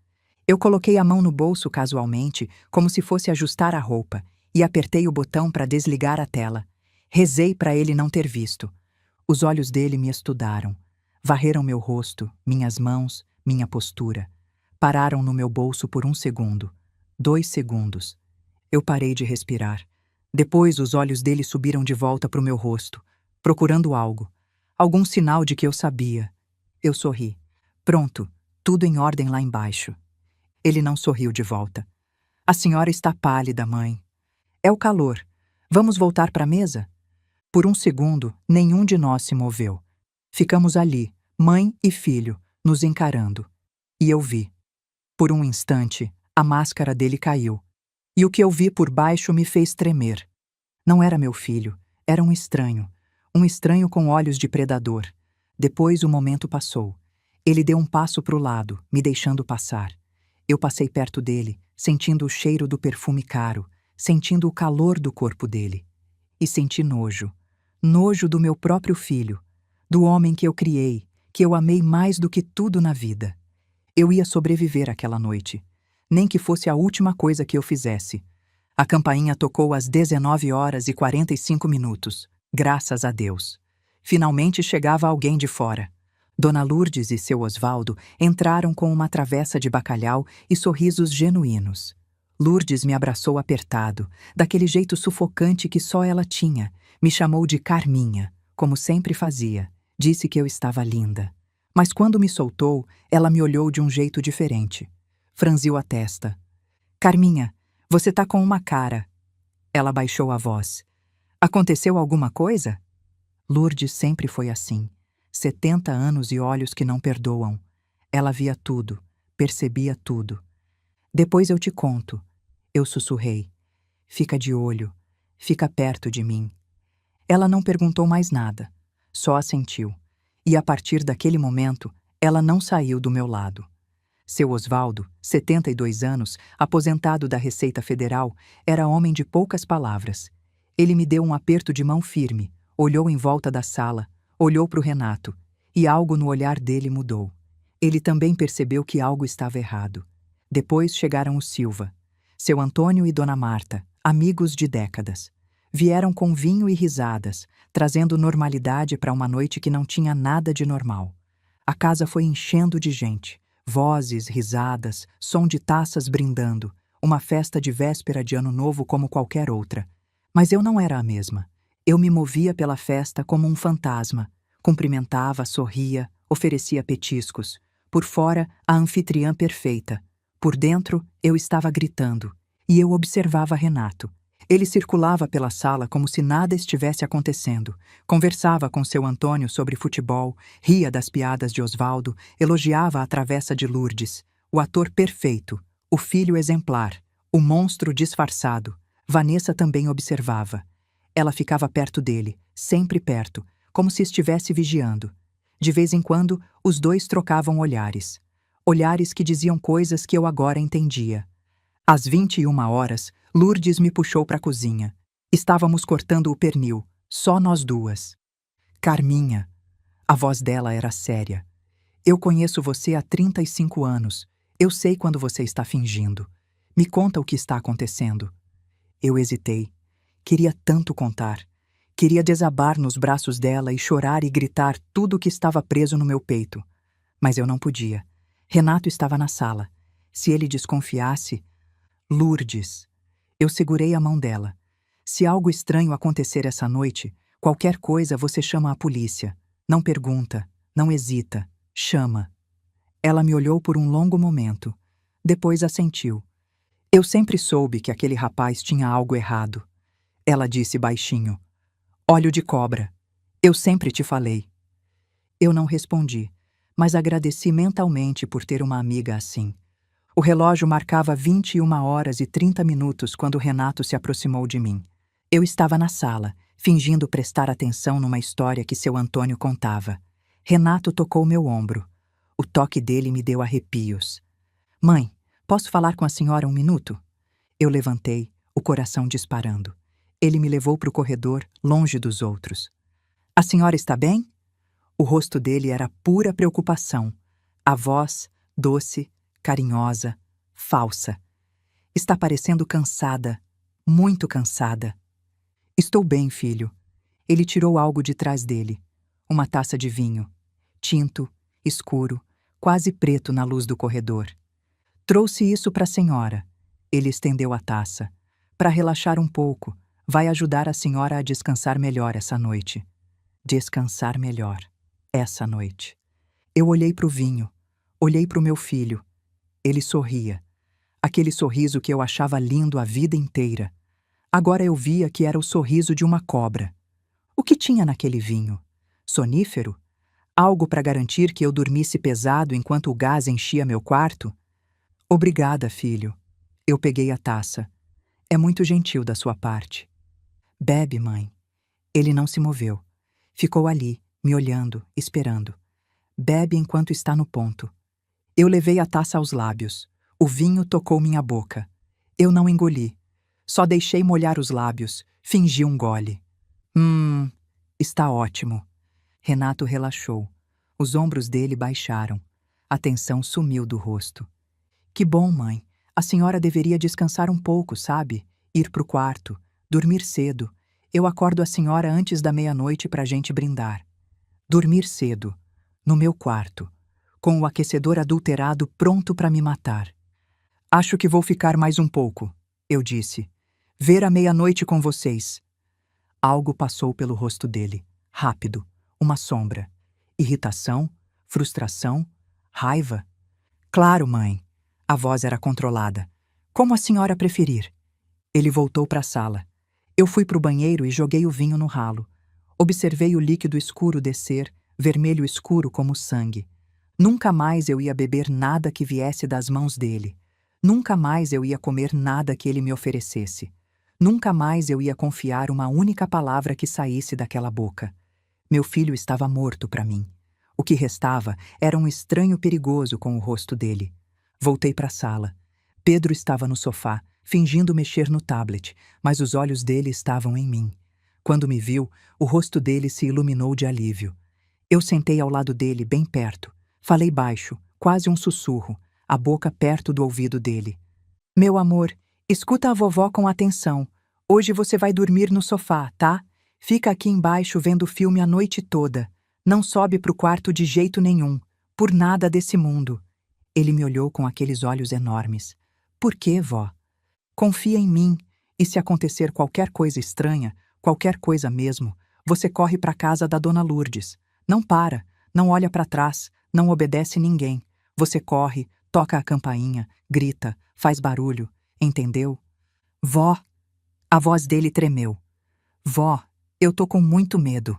Eu coloquei a mão no bolso casualmente, como se fosse ajustar a roupa, e apertei o botão para desligar a tela. Rezei para ele não ter visto. Os olhos dele me estudaram. Varreram meu rosto, minhas mãos, minha postura. Pararam no meu bolso por 1 segundo. 2 segundos. Eu parei de respirar. Depois os olhos dele subiram de volta para o meu rosto, procurando algo. Algum sinal de que eu sabia. Eu sorri. Pronto, tudo em ordem lá embaixo. Ele não sorriu de volta. A senhora está pálida, mãe. É o calor. Vamos voltar para a mesa? Por 1 segundo, nenhum de nós se moveu. Ficamos ali, mãe e filho, nos encarando. E eu vi. Por um instante, a máscara dele caiu. E o que eu vi por baixo me fez tremer. Não era meu filho, era um estranho. Um estranho com olhos de predador. Depois o momento passou. Ele deu um passo para o lado, me deixando passar. Eu passei perto dele, sentindo o cheiro do perfume caro, sentindo o calor do corpo dele. E senti nojo. Nojo do meu próprio filho, do homem que eu criei, que eu amei mais do que tudo na vida. Eu ia sobreviver aquela noite, nem que fosse a última coisa que eu fizesse. A campainha tocou às 19h45, graças a Deus. Finalmente chegava alguém de fora. Dona Lourdes e seu Osvaldo entraram com uma travessa de bacalhau e sorrisos genuínos. Lourdes me abraçou apertado, daquele jeito sufocante que só ela tinha. Me chamou de Carminha, como sempre fazia. Disse que eu estava linda. Mas quando me soltou, ela me olhou de um jeito diferente. Franziu a testa. Carminha, você tá com uma cara. Ela baixou a voz. Aconteceu alguma coisa? Lourdes sempre foi assim. 70 anos e olhos que não perdoam. Ela via tudo, percebia tudo. Depois eu te conto. Eu sussurrei. Fica de olho. Fica perto de mim. Ela não perguntou mais nada. Só assentiu. E a partir daquele momento, ela não saiu do meu lado. Seu Osvaldo, 72 anos, aposentado da Receita Federal, era homem de poucas palavras. Ele me deu um aperto de mão firme, olhou em volta da sala, olhou para o Renato, e algo no olhar dele mudou. Ele também percebeu que algo estava errado. Depois chegaram os Silva, seu Antônio e Dona Marta, amigos de décadas. Vieram com vinho e risadas, trazendo normalidade para uma noite que não tinha nada de normal. A casa foi enchendo de gente. Vozes, risadas, som de taças brindando, uma festa de véspera de Ano Novo como qualquer outra. Mas eu não era a mesma. Eu me movia pela festa como um fantasma. Cumprimentava, sorria, oferecia petiscos. Por fora, a anfitriã perfeita. Por dentro, eu estava gritando, e eu observava Renato. Ele circulava pela sala como se nada estivesse acontecendo. Conversava com seu Antônio sobre futebol, ria das piadas de Osvaldo, elogiava a travessa de Lourdes, o ator perfeito, o filho exemplar, o monstro disfarçado. Vanessa também observava. Ela ficava perto dele, sempre perto, como se estivesse vigiando. De vez em quando, os dois trocavam olhares. Olhares que diziam coisas que eu agora entendia. Às 21 horas, Lourdes me puxou para a cozinha. Estávamos cortando o pernil, só nós duas. Carminha. A voz dela era séria. Eu conheço você há 35 anos. Eu sei quando você está fingindo. Me conta o que está acontecendo. Eu hesitei. Queria tanto contar. Queria desabar nos braços dela e chorar e gritar tudo o que estava preso no meu peito. Mas eu não podia. Renato estava na sala. Se ele desconfiasse... Lourdes. Eu segurei a mão dela. Se algo estranho acontecer essa noite, qualquer coisa você chama a polícia. Não pergunta, não hesita, chama. Ela me olhou por um longo momento. Depois assentiu. Eu sempre soube que aquele rapaz tinha algo errado. Ela disse baixinho. Olho de cobra. Eu sempre te falei. Eu não respondi, mas agradeci mentalmente por ter uma amiga assim. O relógio marcava 21 horas e 30 minutos quando Renato se aproximou de mim. Eu estava na sala, fingindo prestar atenção numa história que seu Antônio contava. Renato tocou meu ombro. O toque dele me deu arrepios. Mãe, posso falar com a senhora um minuto? Eu levantei, o coração disparando. Ele me levou para o corredor, longe dos outros. A senhora está bem? O rosto dele era pura preocupação. A voz, doce, carinhosa, falsa. Está parecendo cansada, muito cansada. Estou bem, filho. Ele tirou algo de trás dele. Uma taça de vinho. Tinto, escuro, quase preto na luz do corredor. Trouxe isso para a senhora. Ele estendeu a taça. Para relaxar um pouco, vai ajudar a senhora a descansar melhor essa noite. Descansar melhor. Essa noite. Eu olhei para o vinho. Olhei para o meu filho. Ele sorria. Aquele sorriso que eu achava lindo a vida inteira. Agora eu via que era o sorriso de uma cobra. O que tinha naquele vinho? Sonífero? Algo para garantir que eu dormisse pesado enquanto o gás enchia meu quarto? Obrigada, filho. Eu peguei a taça. É muito gentil da sua parte. Bebe, mãe. Ele não se moveu. Ficou ali, me olhando, esperando. Bebe enquanto está no ponto. Eu levei a taça aos lábios. O vinho tocou minha boca. Eu não engoli. Só deixei molhar os lábios. Fingi um gole. Está ótimo. Renato relaxou. Os ombros dele baixaram. A tensão sumiu do rosto. Que bom, mãe. A senhora deveria descansar um pouco, sabe? Ir pro quarto. Dormir cedo. Eu acordo a senhora antes da meia-noite pra gente brindar. Dormir cedo. No meu quarto. Com o aquecedor adulterado pronto para me matar. Acho que vou ficar mais um pouco, eu disse. Ver a meia-noite com vocês. Algo passou pelo rosto dele. Rápido. Uma sombra. Irritação, frustração, raiva. Claro, mãe. A voz era controlada. Como a senhora preferir. Ele voltou para a sala. Eu fui para o banheiro e joguei o vinho no ralo. Observei o líquido escuro descer, vermelho escuro como sangue. Nunca mais eu ia beber nada que viesse das mãos dele. Nunca mais eu ia comer nada que ele me oferecesse. Nunca mais eu ia confiar uma única palavra que saísse daquela boca. Meu filho estava morto para mim. O que restava era um estranho perigoso com o rosto dele. Voltei para a sala. Pedro estava no sofá, fingindo mexer no tablet, mas os olhos dele estavam em mim. Quando me viu, o rosto dele se iluminou de alívio. Eu sentei ao lado dele, bem perto. Falei baixo, quase um sussurro, a boca perto do ouvido dele. Meu amor, escuta a vovó com atenção. Hoje você vai dormir no sofá, tá? Fica aqui embaixo vendo filme a noite toda. Não sobe pro quarto de jeito nenhum. Por nada desse mundo. Ele me olhou com aqueles olhos enormes. Por quê, vó? Confia em mim, e se acontecer qualquer coisa estranha, qualquer coisa mesmo, você corre pra casa da dona Lourdes. Não para, não olha pra trás, não obedece ninguém. Você corre, toca a campainha, grita, faz barulho, entendeu? Vó! A voz dele tremeu. Vó, eu tô com muito medo.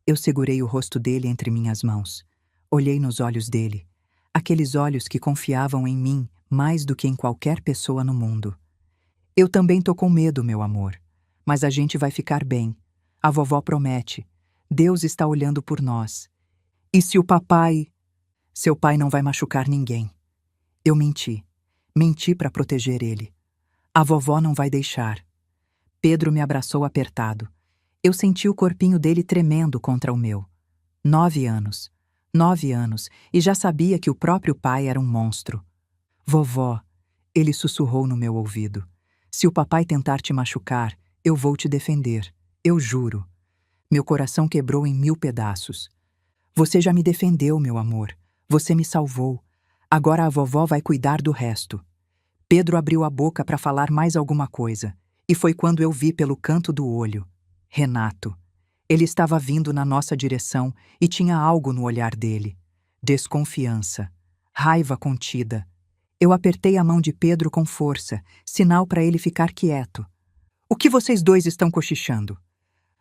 Eu segurei o rosto dele entre minhas mãos. Olhei nos olhos dele. Aqueles olhos que confiavam em mim mais do que em qualquer pessoa no mundo. Eu também tô com medo, meu amor. Mas a gente vai ficar bem. A vovó promete. Deus está olhando por nós. E se o papai... Seu pai não vai machucar ninguém. Eu menti. Menti para proteger ele. A vovó não vai deixar. Pedro me abraçou apertado. Eu senti o corpinho dele tremendo contra o meu. 9 anos. 9 anos, e já sabia que o próprio pai era um monstro. Vovó, ele sussurrou no meu ouvido. Se o papai tentar te machucar, eu vou te defender. Eu juro. Meu coração quebrou em 1000 pedaços. Você já me defendeu, meu amor. Você me salvou. Agora a vovó vai cuidar do resto. Pedro abriu a boca para falar mais alguma coisa, e foi quando eu vi pelo canto do olho. Renato. Ele estava vindo na nossa direção e tinha algo no olhar dele. Desconfiança. Raiva contida. Eu apertei a mão de Pedro com força, sinal para ele ficar quieto. O que vocês dois estão cochichando?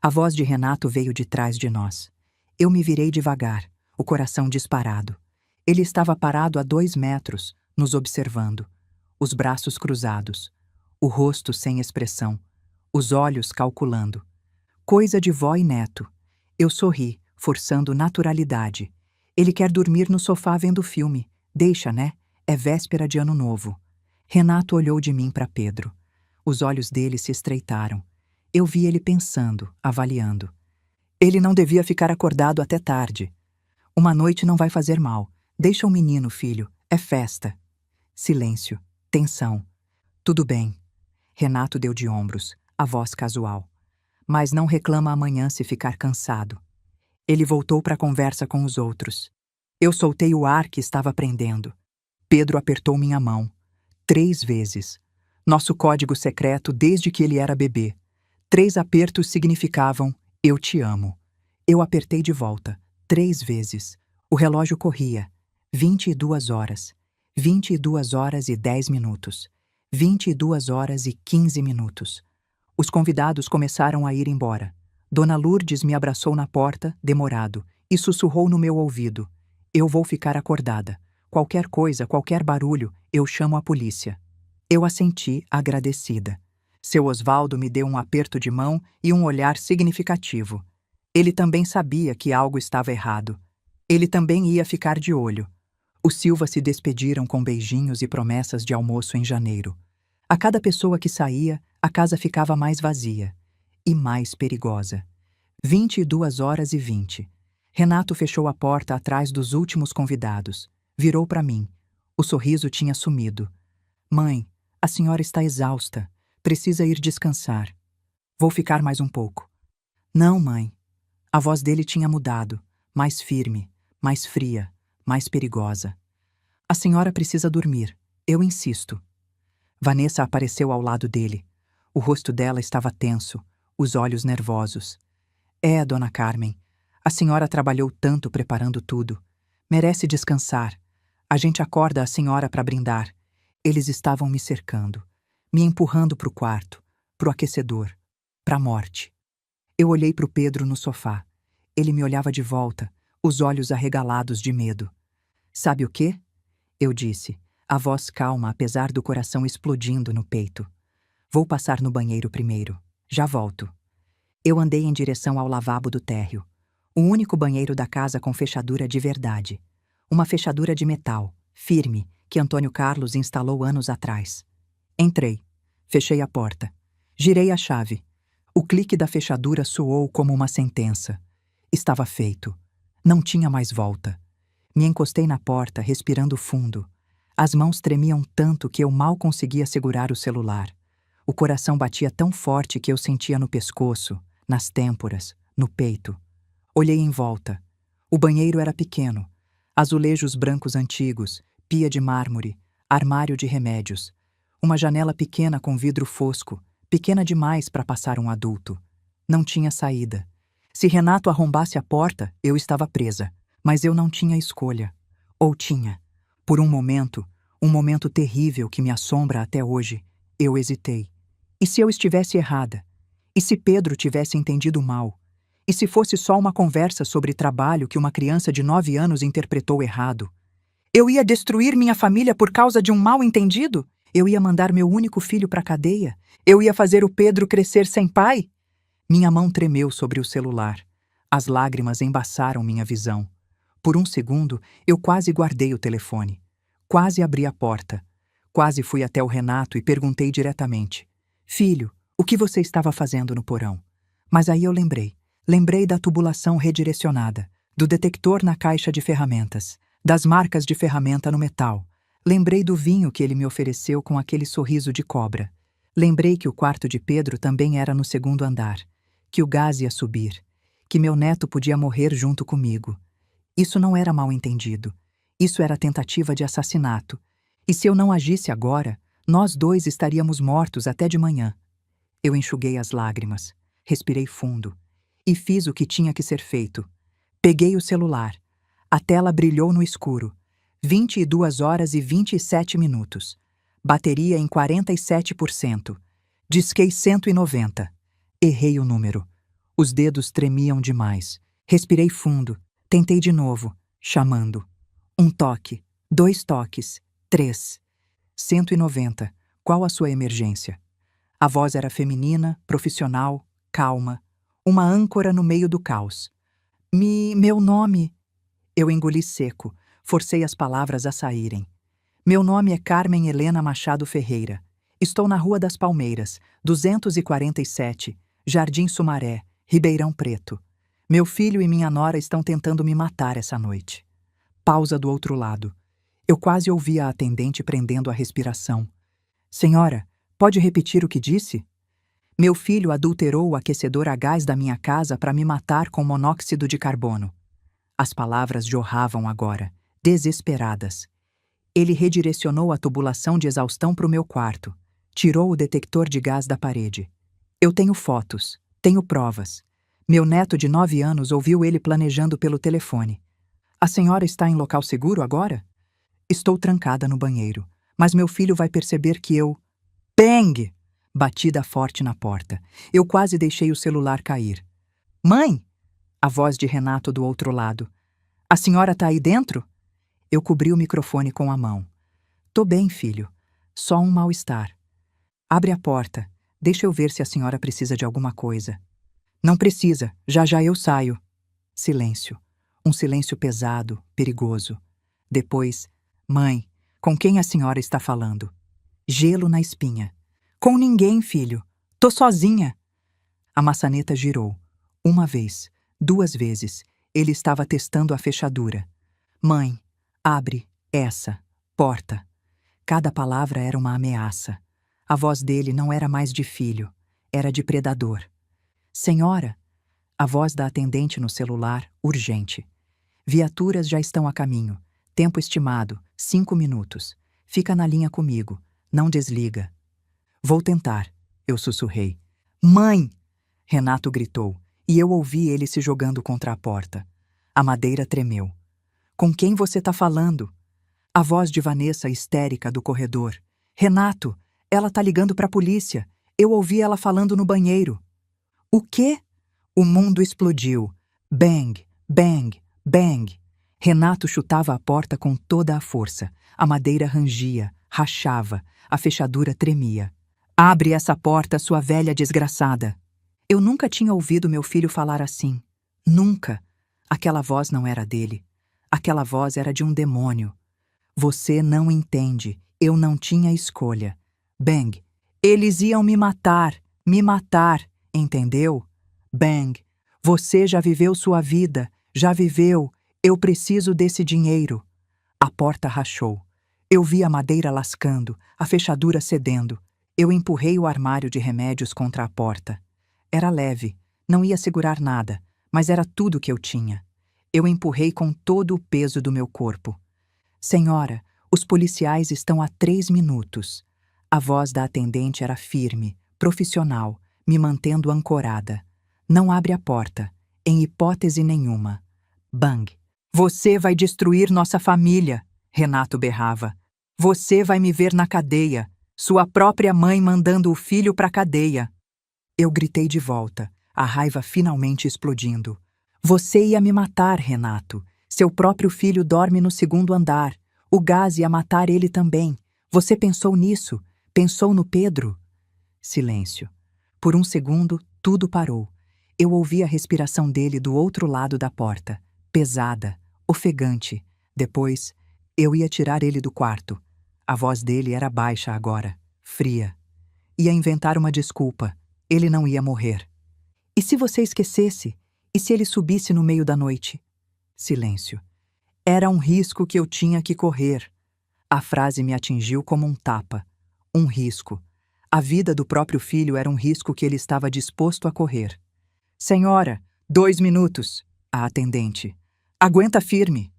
A voz de Renato veio de trás de nós. Eu me virei devagar, o coração disparado. Ele estava parado a 2 metros, nos observando. Os braços cruzados. O rosto sem expressão. Os olhos calculando. Coisa de vó e neto. Eu sorri, forçando naturalidade. Ele quer dormir no sofá vendo filme. Deixa, né? É véspera de Ano Novo. Renato olhou de mim para Pedro. Os olhos dele se estreitaram. Eu vi ele pensando, avaliando. Ele não devia ficar acordado até tarde. Uma noite não vai fazer mal. Deixa o menino, filho. É festa. Silêncio. Tensão. Tudo bem. Renato deu de ombros, a voz casual. Mas não reclama amanhã se ficar cansado. Ele voltou para a conversa com os outros. Eu soltei o ar que estava prendendo. Pedro apertou minha mão. 3 vezes. Nosso código secreto desde que ele era bebê. 3 apertos significavam eu te amo. Eu apertei de volta. 3 vezes. O relógio corria. 22 horas. 22 horas e 10 minutos. 22 horas e 15 minutos. Os convidados começaram a ir embora. Dona Lourdes me abraçou na porta, demorado, e sussurrou no meu ouvido. Eu vou ficar acordada. Qualquer coisa, qualquer barulho, eu chamo a polícia. Eu assenti, agradecida. Seu Osvaldo me deu um aperto de mão e um olhar significativo. Ele também sabia que algo estava errado. Ele também ia ficar de olho. Os Silva se despediram com beijinhos e promessas de almoço em janeiro. A cada pessoa que saía, a casa ficava mais vazia e mais perigosa. 22 horas e 20. Renato fechou a porta atrás dos últimos convidados. Virou para mim. O sorriso tinha sumido. Mãe, a senhora está exausta. Precisa ir descansar. Vou ficar mais um pouco. Não, mãe. A voz dele tinha mudado. Mais firme, mais fria, mais perigosa. A senhora precisa dormir. Eu insisto. Vanessa apareceu ao lado dele. O rosto dela estava tenso, os olhos nervosos. É, dona Carmen. A senhora trabalhou tanto preparando tudo. Merece descansar. A gente acorda a senhora para brindar. Eles estavam me cercando, me empurrando para o quarto, para o aquecedor, para a morte. Eu olhei para o Pedro no sofá. Ele me olhava de volta, os olhos arregalados de medo. Sabe o quê? Eu disse, a voz calma apesar do coração explodindo no peito. Vou passar no banheiro primeiro. Já volto. Eu andei em direção ao lavabo do térreo. O único banheiro da casa com fechadura de verdade. Uma fechadura de metal, firme, que Antônio Carlos instalou anos atrás. Entrei. Fechei a porta. Girei a chave. O clique da fechadura soou como uma sentença. Estava feito. Não tinha mais volta. Me encostei na porta, respirando fundo. As mãos tremiam tanto que eu mal conseguia segurar o celular. O coração batia tão forte que eu sentia no pescoço, nas têmporas, no peito. Olhei em volta. O banheiro era pequeno. Azulejos brancos antigos, pia de mármore, armário de remédios. Uma janela pequena com vidro fosco, pequena demais para passar um adulto. Não tinha saída. Se Renato arrombasse a porta, eu estava presa. Mas eu não tinha escolha. Ou tinha. Por um momento, Um momento terrível que me assombra até hoje. Eu hesitei. E se eu estivesse errada? E se Pedro tivesse entendido mal? E se fosse só uma conversa sobre trabalho que uma criança de 9 anos interpretou errado? Eu ia destruir minha família por causa de um mal-entendido? Eu ia mandar meu único filho para a cadeia? Eu ia fazer o Pedro crescer sem pai? Minha mão tremeu sobre o celular. As lágrimas embaçaram minha visão. Por um segundo, eu quase guardei o telefone. Quase abri a porta. Quase fui até o Renato e perguntei diretamente: Filho, o que você estava fazendo no porão? Mas aí eu lembrei. Lembrei da tubulação redirecionada, do detector na caixa de ferramentas, das marcas de ferramenta no metal. Lembrei do vinho que ele me ofereceu com aquele sorriso de cobra. Lembrei que o quarto de Pedro também era no segundo andar, que o gás ia subir, que meu neto podia morrer junto comigo. Isso não era mal-entendido. Isso era tentativa de assassinato. E se eu não agisse agora, nós dois estaríamos mortos até de manhã. Eu enxuguei as lágrimas, respirei fundo e fiz o que tinha que ser feito. Peguei o celular. A tela brilhou no escuro. 22 horas e 27 minutos. Bateria em 47%. Disquei 190. Errei o número. Os dedos tremiam demais. Respirei fundo. Tentei de novo, chamando. 1 toque, 2 toques, 3. 190. Qual a sua emergência? A voz era feminina, profissional, calma. Uma âncora no meio do caos. Meu nome... Eu engoli seco, forcei as palavras a saírem. Meu nome é Carmen Helena Machado Ferreira. Estou na Rua das Palmeiras, 247, Jardim Sumaré, Ribeirão Preto. Meu filho e minha nora estão tentando me matar essa noite. Pausa do outro lado. Eu quase ouvi a atendente prendendo a respiração. Senhora, pode repetir o que disse? Meu filho adulterou o aquecedor a gás da minha casa para me matar com monóxido de carbono. As palavras jorravam agora, desesperadas. Ele redirecionou a tubulação de exaustão para o meu quarto. Tirou o detector de gás da parede. Eu tenho fotos, tenho provas. Meu neto de 9 anos ouviu ele planejando pelo telefone. A senhora está em local seguro agora? Estou trancada no banheiro, mas meu filho vai perceber que eu... Bang! Batida forte na porta. Eu quase deixei o celular cair. Mãe! A voz de Renato do outro lado. A senhora tá aí dentro? Eu cobri o microfone com a mão. Tô bem, filho. Só um mal-estar. Abre a porta. Deixa eu ver se a senhora precisa de alguma coisa. Não precisa. Já já eu saio. Silêncio. Um silêncio pesado, perigoso. Depois, mãe, com quem a senhora está falando? Gelo na espinha. Com ninguém, filho. Tô sozinha. A maçaneta girou. Uma vez, 2 vezes. Ele estava testando a fechadura. Mãe, abre essa porta. Cada palavra era uma ameaça. A voz dele não era mais de filho, era de predador. Senhora! A voz da atendente no celular, urgente. Viaturas já estão a caminho. Tempo estimado, 5 minutos. Fica na linha comigo. Não desliga. Vou tentar, eu sussurrei. Mãe! Renato gritou, e eu ouvi ele se jogando contra a porta. A madeira tremeu. Com quem você tá falando? A voz de Vanessa histérica do corredor. Renato, ela tá ligando pra polícia. Eu ouvi ela falando no banheiro. O quê? O mundo explodiu. Bang, bang, bang. Renato chutava a porta com toda a força. A madeira rangia, rachava, a fechadura tremia. Abre essa porta, sua velha desgraçada. Eu nunca tinha ouvido meu filho falar assim. Nunca. Aquela voz não era dele. Aquela voz era de um demônio. Você não entende. Eu não tinha escolha. Bang. Eles iam me matar, entendeu? Bang. Você já viveu sua vida, já viveu. Eu preciso desse dinheiro. A porta rachou. Eu vi a madeira lascando, a fechadura cedendo. Eu empurrei o armário de remédios contra a porta. Era leve, não ia segurar nada, mas era tudo que eu tinha. Eu empurrei com todo o peso do meu corpo. Senhora, os policiais estão há 3 minutos. A voz da atendente era firme, profissional, me mantendo ancorada. Não abre a porta, em hipótese nenhuma. Bang! Você vai destruir nossa família, Renato berrava. Você vai me ver na cadeia. Sua própria mãe mandando o filho pra cadeia. Eu gritei de volta, a raiva finalmente explodindo. Você ia me matar, Renato. Seu próprio filho dorme no segundo andar. O gás ia matar ele também. Você pensou nisso? Pensou no Pedro? Silêncio. Por um segundo, tudo parou. Eu ouvi a respiração dele do outro lado da porta, pesada, ofegante. Depois, eu ia tirar ele do quarto. A voz dele era baixa agora, fria. Ia inventar uma desculpa. Ele não ia morrer. E se você esquecesse? E se ele subisse no meio da noite? Silêncio. Era um risco que eu tinha que correr. A frase me atingiu como um tapa. Um risco. A vida do próprio filho era um risco que ele estava disposto a correr. Senhora, 2 minutos. A atendente. Aguenta firme.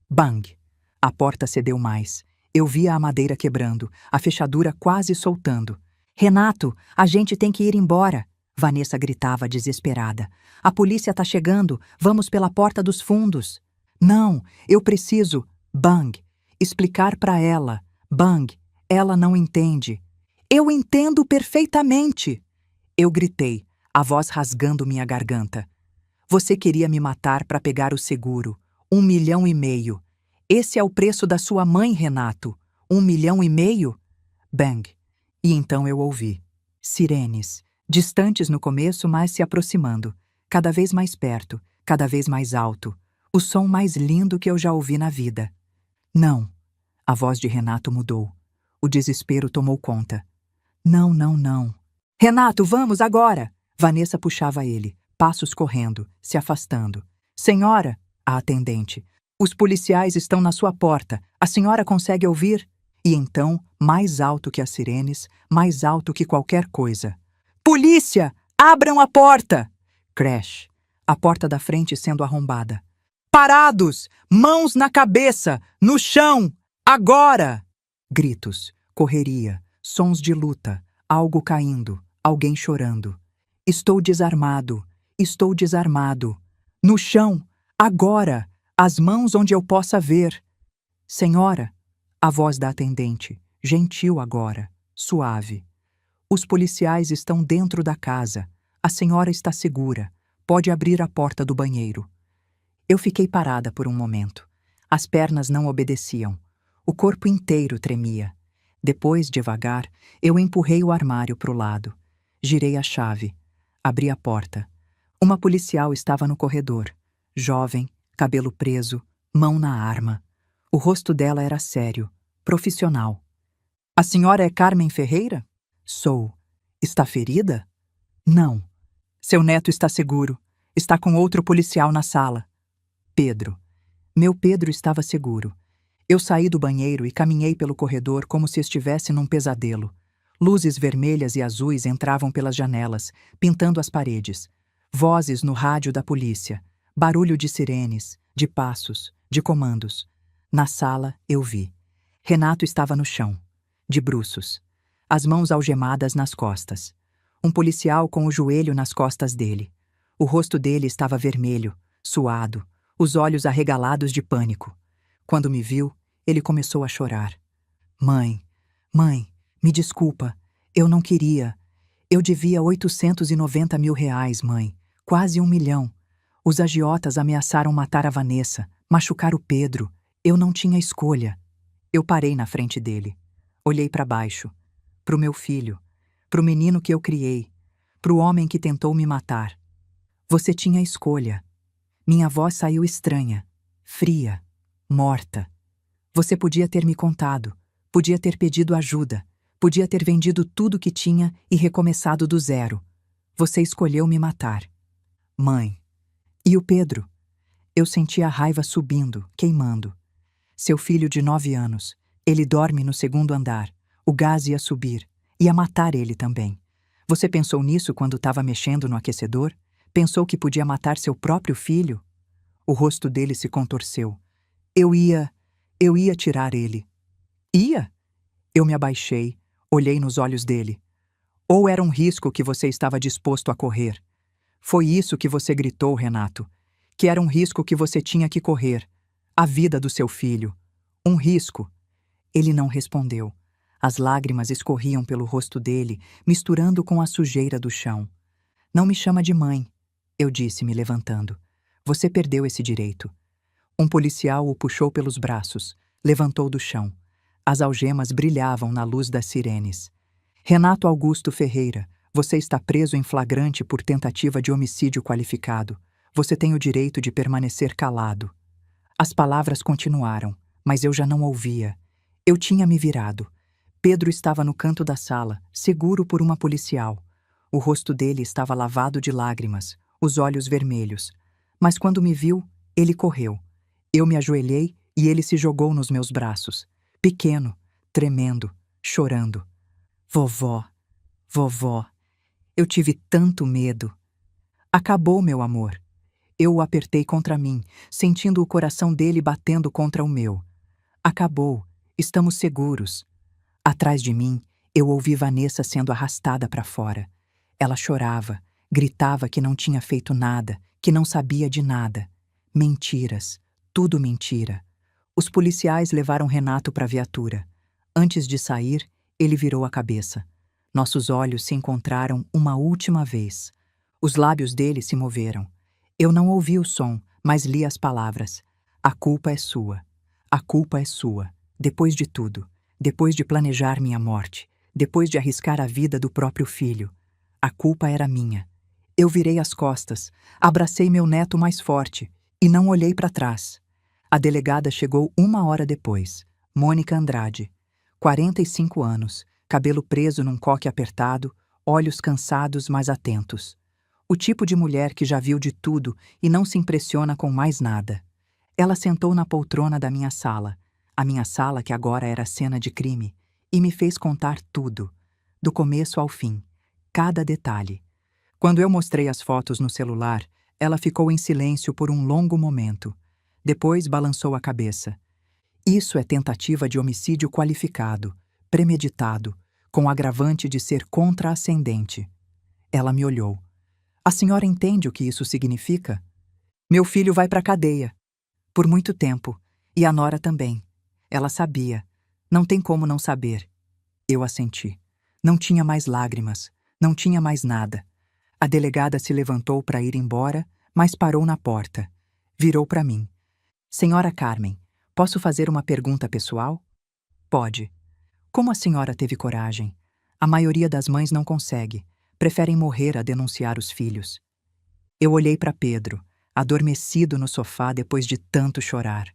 Bang. A porta cedeu mais. Eu via a madeira quebrando, a fechadura quase soltando. Renato, a gente tem que ir embora. Vanessa gritava desesperada. A polícia tá chegando, vamos pela porta dos fundos. Não, eu preciso. Bang. Explicar para ela. Bang. Ela não entende. Eu entendo perfeitamente. Eu gritei, a voz rasgando minha garganta. Você queria me matar para pegar o seguro. 1,5 milhão. Esse é o preço da sua mãe, Renato. 1,5 milhão? Bang. E então eu ouvi. Sirenes. Distantes no começo, mas se aproximando. Cada vez mais perto, cada vez mais alto. O som mais lindo que eu já ouvi na vida. Não. A voz de Renato mudou. O desespero tomou conta. Não, não, não. Renato, vamos agora! Vanessa puxava ele, passos correndo, se afastando. Senhora, a atendente, os policiais estão na sua porta. A senhora consegue ouvir? E então, mais alto que as sirenes, mais alto que qualquer coisa. Polícia! Abram a porta! Crash. A porta da frente sendo arrombada. Parados! Mãos na cabeça! No chão! Agora! Gritos, correria, sons de luta, algo caindo, alguém chorando. Estou desarmado, estou desarmado. No chão! Agora! As mãos onde eu possa ver. Senhora! A voz da atendente, gentil agora, suave. Os policiais estão dentro da casa. A senhora está segura. Pode abrir a porta do banheiro. Eu fiquei parada por um momento. As pernas não obedeciam. O corpo inteiro tremia. Depois, devagar, eu empurrei o armário para o lado. Girei a chave. Abri a porta. Uma policial estava no corredor. Jovem, cabelo preso, mão na arma. O rosto dela era sério, profissional. A senhora é Carmen Ferreira? Sou. Está ferida? Não. Seu neto está seguro. Está com outro policial na sala. Pedro. Meu Pedro estava seguro. Eu saí do banheiro e caminhei pelo corredor como se estivesse num pesadelo. Luzes vermelhas e azuis entravam pelas janelas, pintando as paredes. Vozes no rádio da polícia. Barulho de sirenes, de passos, de comandos. Na sala, eu vi. Renato estava no chão, de bruços. As mãos algemadas nas costas. Um policial com o joelho nas costas dele. O rosto dele estava vermelho, suado, os olhos arregalados de pânico. Quando me viu, ele começou a chorar. Mãe, me desculpa, eu não queria. Eu devia 890 mil reais, mãe, quase 1 milhão. Os agiotas ameaçaram matar a Vanessa, machucar o Pedro. Eu não tinha escolha. Eu parei na frente dele. Olhei para baixo. Pro meu filho. Pro menino que eu criei. Pro homem que tentou me matar. Você tinha escolha. Minha voz saiu estranha, fria, morta. Você podia ter me contado, podia ter pedido ajuda, podia ter vendido tudo que tinha e recomeçado do zero. Você escolheu me matar. Mãe. E o Pedro? Eu senti a raiva subindo, queimando. Seu filho de 9 anos. Ele dorme no segundo andar. O gás ia subir. Ia matar ele também. Você pensou nisso quando estava mexendo no aquecedor? Pensou que podia matar seu próprio filho? O rosto dele se contorceu. Eu ia tirar ele. Ia? Eu me abaixei, olhei nos olhos dele. Ou era um risco que você estava disposto a correr? Foi isso que você gritou, Renato. Que era um risco que você tinha que correr. A vida do seu filho. Um risco. Ele não respondeu. As lágrimas escorriam pelo rosto dele, misturando com a sujeira do chão. Não me chama de mãe, eu disse, me levantando. Você perdeu esse direito. Um policial o puxou pelos braços, levantou do chão. As algemas brilhavam na luz das sirenes. Renato Augusto Ferreira, você está preso em flagrante por tentativa de homicídio qualificado. Você tem o direito de permanecer calado. As palavras continuaram, mas eu já não ouvia. Eu tinha me virado. Pedro estava no canto da sala, seguro por uma policial. O rosto dele estava lavado de lágrimas, os olhos vermelhos. Mas quando me viu, ele correu. Eu me ajoelhei e ele se jogou nos meus braços. Pequeno, tremendo, chorando. Vovó, vovó, eu tive tanto medo. Acabou, meu amor. Eu o apertei contra mim, sentindo o coração dele batendo contra o meu. Acabou, estamos seguros. Atrás de mim, eu ouvi Vanessa sendo arrastada para fora. Ela chorava, gritava que não tinha feito nada, que não sabia de nada. Mentiras, tudo mentira. Os policiais levaram Renato para a viatura. Antes de sair, ele virou a cabeça. Nossos olhos se encontraram uma última vez. Os lábios dele se moveram. Eu não ouvi o som, mas li as palavras. A culpa é sua. A culpa é sua. Depois de tudo. Depois de planejar minha morte. Depois de arriscar a vida do próprio filho. A culpa era minha. Eu virei as costas, abracei meu neto mais forte e não olhei para trás. A delegada chegou 1 hora depois. Mônica Andrade. 45 anos, cabelo preso num coque apertado, olhos cansados, mas atentos. O tipo de mulher que já viu de tudo e não se impressiona com mais nada. Ela sentou na poltrona da minha sala, a minha sala que agora era cena de crime, e me fez contar tudo, do começo ao fim, cada detalhe. Quando eu mostrei as fotos no celular, ela ficou em silêncio por um longo momento. Depois balançou a cabeça. Isso é tentativa de homicídio qualificado, premeditado, com o agravante de ser contraascendente. Ela me olhou. A senhora entende o que isso significa? Meu filho vai para a cadeia. Por muito tempo. E a nora também. Ela sabia. Não tem como não saber. Eu assenti. Não tinha mais lágrimas. Não tinha mais nada. A delegada se levantou para ir embora, mas parou na porta. Virou para mim. Senhora Carmen, posso fazer uma pergunta pessoal? Pode. Como a senhora teve coragem? A maioria das mães não consegue. Preferem morrer a denunciar os filhos. Eu olhei para Pedro, adormecido no sofá depois de tanto chorar.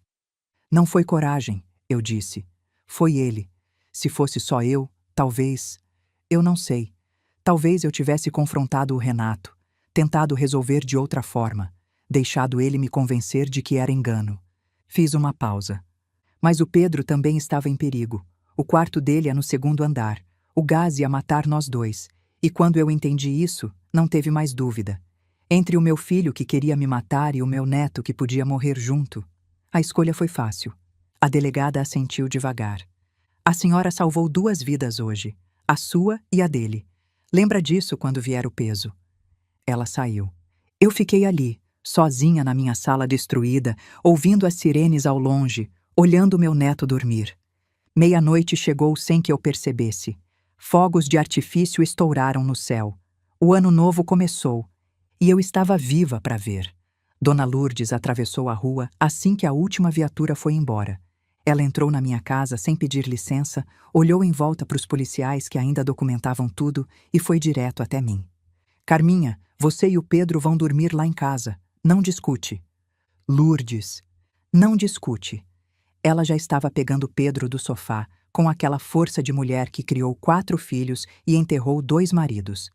Não foi coragem, eu disse. Foi ele. Se fosse só eu, talvez... Eu não sei. Talvez eu tivesse confrontado o Renato, tentado resolver de outra forma, deixado ele me convencer de que era engano. Fiz uma pausa. Mas o Pedro também estava em perigo. O quarto dele é no 2º andar. O gás ia matar nós dois. E quando eu entendi isso, não teve mais dúvida. Entre o meu filho que queria me matar e o meu neto que podia morrer junto, a escolha foi fácil. A delegada assentiu devagar. A senhora salvou 2 vidas hoje, a sua e a dele. Lembra disso quando vier o peso. Ela saiu. Eu fiquei ali, sozinha na minha sala destruída, ouvindo as sirenes ao longe, olhando meu neto dormir. Meia-noite chegou sem que eu percebesse. Fogos de artifício estouraram no céu. O ano novo começou, e eu estava viva para ver. Dona Lourdes atravessou a rua assim que a última viatura foi embora. Ela entrou na minha casa sem pedir licença, olhou em volta para os policiais que ainda documentavam tudo e foi direto até mim. Carminha, você e o Pedro vão dormir lá em casa. Não discute. Lourdes. Não discute. Ela já estava pegando Pedro do sofá, com aquela força de mulher que criou 4 filhos e enterrou 2 maridos.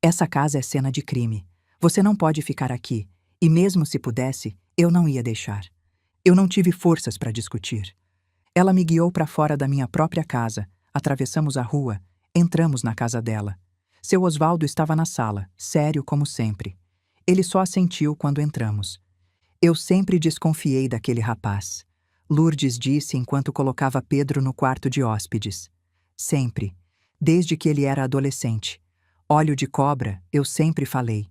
Essa casa é cena de crime. Você não pode ficar aqui. E mesmo se pudesse, eu não ia deixar. Eu não tive forças para discutir. Ela me guiou para fora da minha própria casa, atravessamos a rua, entramos na casa dela. Seu Osvaldo estava na sala, sério como sempre. Ele só assentiu quando entramos. Eu sempre desconfiei daquele rapaz. Lourdes disse enquanto colocava Pedro no quarto de hóspedes. Sempre, desde que ele era adolescente. Olho de cobra, eu sempre falei.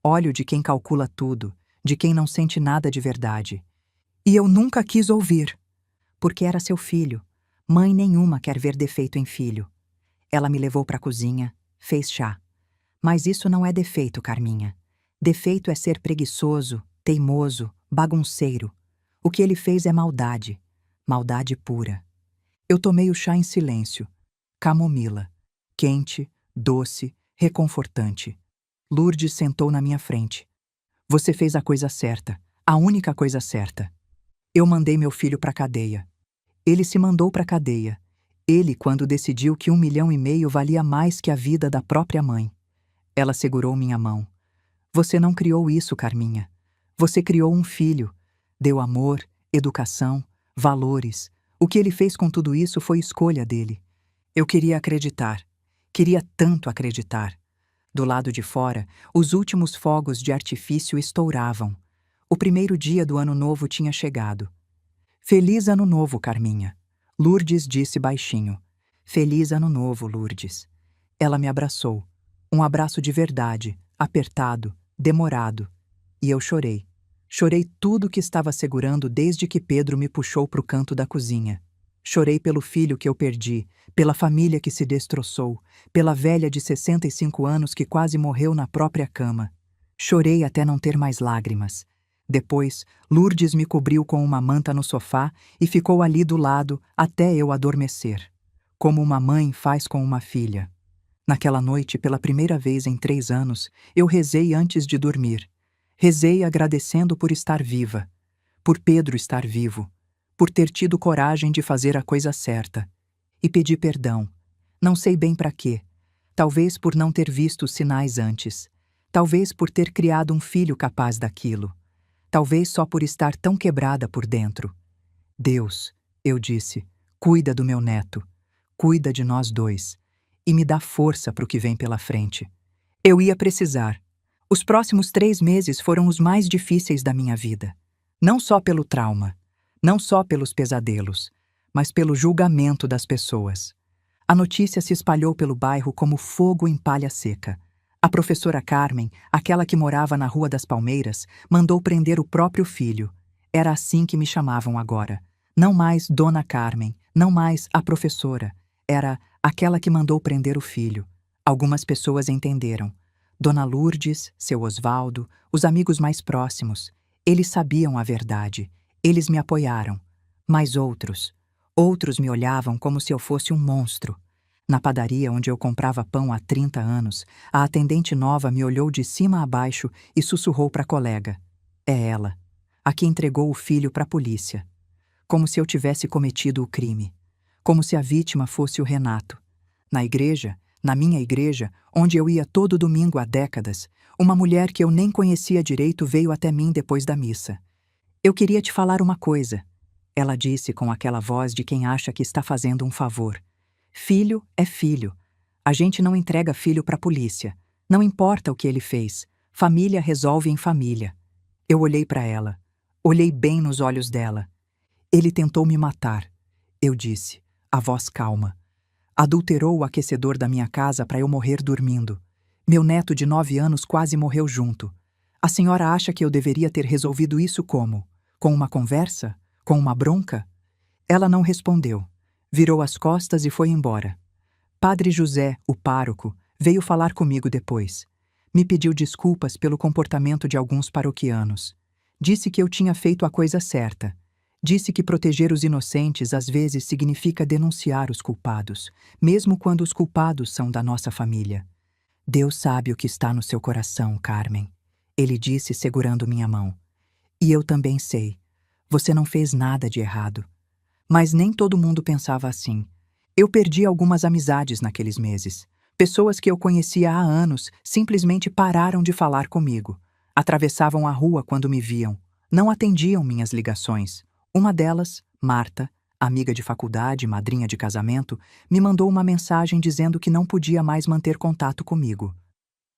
Olho de quem calcula tudo, de quem não sente nada de verdade. E eu nunca quis ouvir, porque era seu filho. Mãe nenhuma quer ver defeito em filho. Ela me levou para a cozinha, fez chá. Mas isso não é defeito, Carminha. Defeito é ser preguiçoso, teimoso, bagunceiro. O que ele fez é maldade. Maldade pura. Eu tomei o chá em silêncio. Camomila. Quente, doce, reconfortante. Lourdes sentou na minha frente. Você fez a coisa certa, a única coisa certa. Eu mandei meu filho para a cadeia. Ele se mandou para a cadeia. Ele, quando decidiu que 1,5 milhão valia mais que a vida da própria mãe. Ela segurou minha mão. Você não criou isso, Carminha. Você criou um filho. Deu amor, educação, valores. O que ele fez com tudo isso foi escolha dele. Eu queria acreditar. Queria tanto acreditar. Do lado de fora, os últimos fogos de artifício estouravam. O primeiro dia do ano novo tinha chegado. Feliz ano novo, Carminha. Lourdes disse baixinho. Feliz ano novo, Lourdes. Ela me abraçou. Um abraço de verdade, apertado, demorado. E eu chorei. Chorei tudo que estava segurando desde que Pedro me puxou para o canto da cozinha. Chorei pelo filho que eu perdi, pela família que se destroçou, pela velha de 65 anos que quase morreu na própria cama. Chorei até não ter mais lágrimas. Depois, Lourdes me cobriu com uma manta no sofá e ficou ali do lado até eu adormecer, como uma mãe faz com uma filha. Naquela noite, pela primeira vez em 3 anos, eu rezei antes de dormir. Rezei agradecendo por estar viva, por Pedro estar vivo, por ter tido coragem de fazer a coisa certa. E pedi perdão. Não sei bem para quê. Talvez por não ter visto os sinais antes. Talvez por ter criado um filho capaz daquilo. Talvez só por estar tão quebrada por dentro. Deus, eu disse, cuida do meu neto. Cuida de nós dois. E me dá força para o que vem pela frente. Eu ia precisar. Os próximos 3 meses foram os mais difíceis da minha vida. Não só pelo trauma, não só pelos pesadelos, mas pelo julgamento das pessoas. A notícia se espalhou pelo bairro como fogo em palha seca. A professora Carmen, aquela que morava na Rua das Palmeiras, mandou prender o próprio filho. Era assim que me chamavam agora. Não mais Dona Carmen, não mais a professora. Era aquela que mandou prender o filho. Algumas pessoas entenderam. Dona Lourdes, seu Osvaldo, os amigos mais próximos. Eles sabiam a verdade. Eles me apoiaram. Mas outros me olhavam como se eu fosse um monstro. Na padaria onde eu comprava pão há 30 anos, a atendente nova me olhou de cima a baixo e sussurrou para a colega. É ela, a que entregou o filho para a polícia. Como se eu tivesse cometido o crime. Como se a vítima fosse o Renato. Na igreja, na minha igreja, onde eu ia todo domingo há décadas, uma mulher que eu nem conhecia direito veio até mim depois da missa. Eu queria te falar uma coisa. Ela disse com aquela voz de quem acha que está fazendo um favor. Filho é filho. A gente não entrega filho para a polícia. Não importa o que ele fez. Família resolve em família. Eu olhei para ela. Olhei bem nos olhos dela. Ele tentou me matar. Eu disse, a voz calma. Adulterou o aquecedor da minha casa para eu morrer dormindo. Meu neto de 9 anos quase morreu junto. A senhora acha que eu deveria ter resolvido isso como? Com uma conversa? Com uma bronca? Ela não respondeu. Virou as costas e foi embora. Padre José, o pároco, veio falar comigo depois. Me pediu desculpas pelo comportamento de alguns paroquianos. Disse que eu tinha feito a coisa certa. Disse que proteger os inocentes às vezes significa denunciar os culpados, mesmo quando os culpados são da nossa família. Deus sabe o que está no seu coração, Carmen. Ele disse segurando minha mão. E eu também sei. Você não fez nada de errado. Mas nem todo mundo pensava assim. Eu perdi algumas amizades naqueles meses. Pessoas que eu conhecia há anos simplesmente pararam de falar comigo. Atravessavam a rua quando me viam. Não atendiam minhas ligações. Uma delas, Marta, amiga de faculdade, madrinha de casamento, me mandou uma mensagem dizendo que não podia mais manter contato comigo.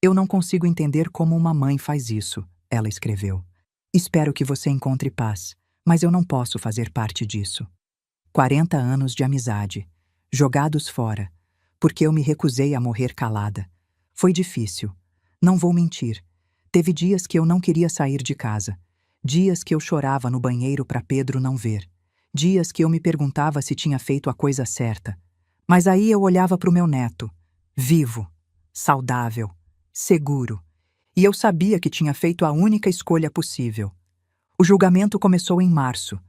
Eu não consigo entender como uma mãe faz isso, ela escreveu. Espero que você encontre paz, mas eu não posso fazer parte disso. 40 anos de amizade, jogados fora, porque eu me recusei a morrer calada. Foi difícil. Não vou mentir. Teve dias que eu não queria sair de casa. Dias que eu chorava no banheiro para Pedro não ver. Dias que eu me perguntava se tinha feito a coisa certa. Mas aí eu olhava para o meu neto, vivo, saudável, seguro, e eu sabia que tinha feito a única escolha possível. O julgamento começou em março.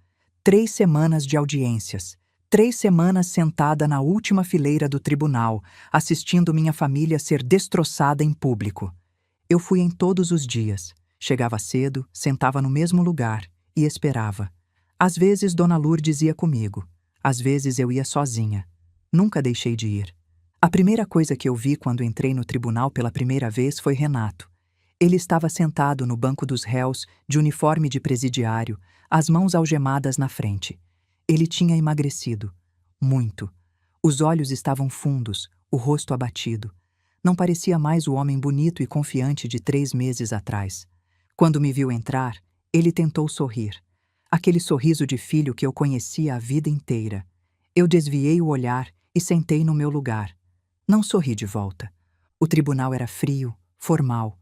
3 semanas de audiências. 3 semanas sentada na última fileira do tribunal, assistindo minha família ser destroçada em público. Eu fui em todos os dias. Chegava cedo, sentava no mesmo lugar e esperava. Às vezes Dona Lourdes ia comigo. Às vezes eu ia sozinha. Nunca deixei de ir. A primeira coisa que eu vi quando entrei no tribunal pela primeira vez foi Renato. Ele estava sentado no banco dos réus, de uniforme de presidiário, as mãos algemadas na frente. Ele tinha emagrecido. Muito. Os olhos estavam fundos, o rosto abatido. Não parecia mais o homem bonito e confiante de 3 meses atrás. Quando me viu entrar, ele tentou sorrir. Aquele sorriso de filho que eu conhecia a vida inteira. Eu desviei o olhar e sentei no meu lugar. Não sorri de volta. O tribunal era frio, formal.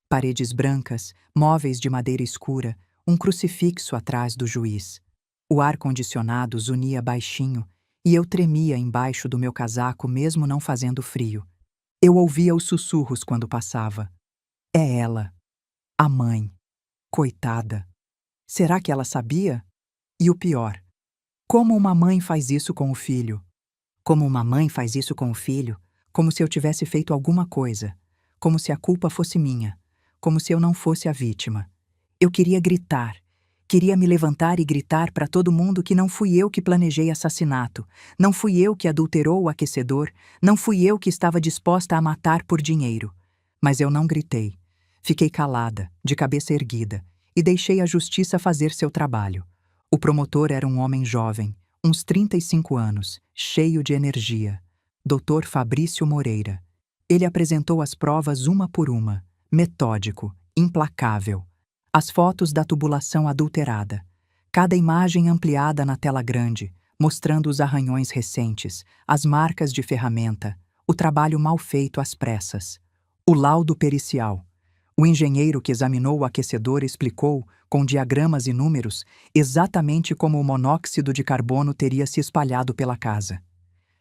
Paredes brancas, móveis de madeira escura, um crucifixo atrás do juiz. O ar-condicionado zunia baixinho e eu tremia embaixo do meu casaco mesmo não fazendo frio. Eu ouvia os sussurros quando passava. É ela. A mãe. Coitada. Será que ela sabia? E o pior, como uma mãe faz isso com o filho? Como uma mãe faz isso com o filho, como se eu tivesse feito alguma coisa, como se a culpa fosse minha, como se eu não fosse a vítima. Eu queria gritar, queria me levantar e gritar para todo mundo que não fui eu que planejei assassinato, não fui eu que adulterou o aquecedor, não fui eu que estava disposta a matar por dinheiro. Mas eu não gritei. Fiquei calada, de cabeça erguida, e deixei a justiça fazer seu trabalho. O promotor era um homem jovem, uns 35 anos, cheio de energia. Dr. Fabrício Moreira. Ele apresentou as provas uma por uma, metódico, implacável. As fotos da tubulação adulterada. Cada imagem ampliada na tela grande, mostrando os arranhões recentes, as marcas de ferramenta, o trabalho mal feito às pressas. O laudo pericial. O engenheiro que examinou o aquecedor explicou, com diagramas e números, exatamente como o monóxido de carbono teria se espalhado pela casa.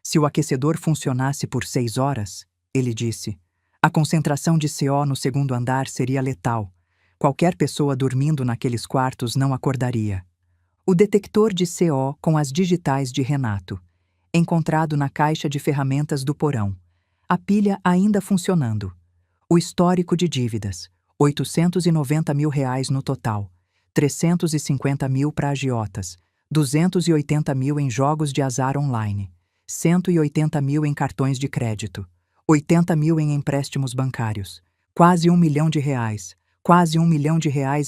Se o aquecedor funcionasse por 6 horas, ele disse, a concentração de CO no segundo andar seria letal. Qualquer pessoa dormindo naqueles quartos não acordaria. O detector de CO com as digitais de Renato, encontrado na caixa de ferramentas do porão. A pilha ainda funcionando. O histórico de dívidas, R$ 890 mil no total, 350 mil para agiotas, 280 mil em jogos de azar online, 180 mil em cartões de crédito, 80 mil em empréstimos bancários, quase R$ 1 milhão, quase R$ 1 milhão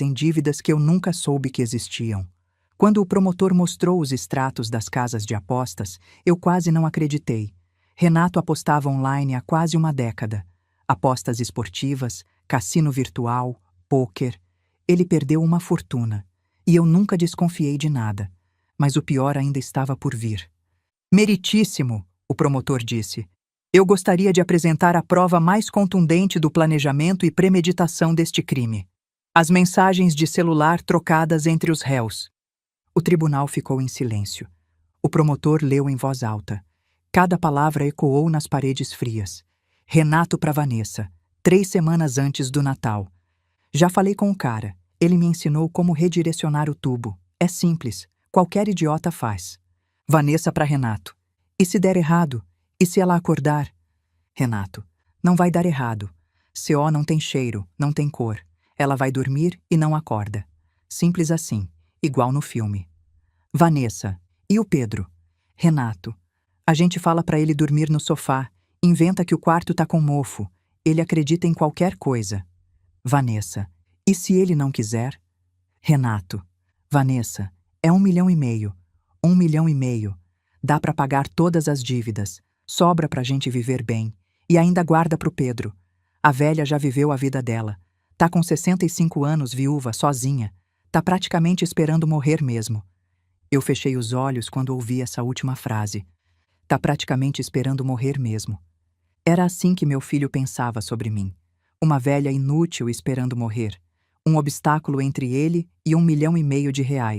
em dívidas que eu nunca soube que existiam. Quando o promotor mostrou os extratos das casas de apostas, eu quase não acreditei. Renato apostava online há quase uma década. Apostas esportivas, cassino virtual, pôquer. Ele perdeu uma fortuna. E eu nunca desconfiei de nada. Mas o pior ainda estava por vir. Meritíssimo, o promotor disse. Eu gostaria de apresentar a prova mais contundente do planejamento e premeditação deste crime. As mensagens de celular trocadas entre os réus. O tribunal ficou em silêncio. O promotor leu em voz alta. Cada palavra ecoou nas paredes frias. Renato para Vanessa, 3 semanas antes do Natal. Já falei com o cara. Ele me ensinou como redirecionar o tubo. É simples. Qualquer idiota faz. Vanessa para Renato. E se der errado? E se ela acordar? Renato. Não vai dar errado. CO não tem cheiro, não tem cor. Ela vai dormir e não acorda. Simples assim. Igual no filme. Vanessa. E o Pedro? Renato. A gente fala para ele dormir no sofá. Inventa que o quarto tá com mofo. Ele acredita em qualquer coisa. Vanessa. E se ele não quiser? Renato. Vanessa. É 1,5 milhão. 1,5 milhão. Dá para pagar todas as dívidas. Sobra pra gente viver bem. E ainda guarda pro Pedro. A velha já viveu a vida dela. Tá com 65 anos, viúva, sozinha. Tá praticamente esperando morrer mesmo. Eu fechei os olhos quando ouvi essa última frase. Tá praticamente esperando morrer mesmo. Era assim que meu filho pensava sobre mim. Uma velha inútil esperando morrer. Um obstáculo entre ele e R$ 1,5 milhão.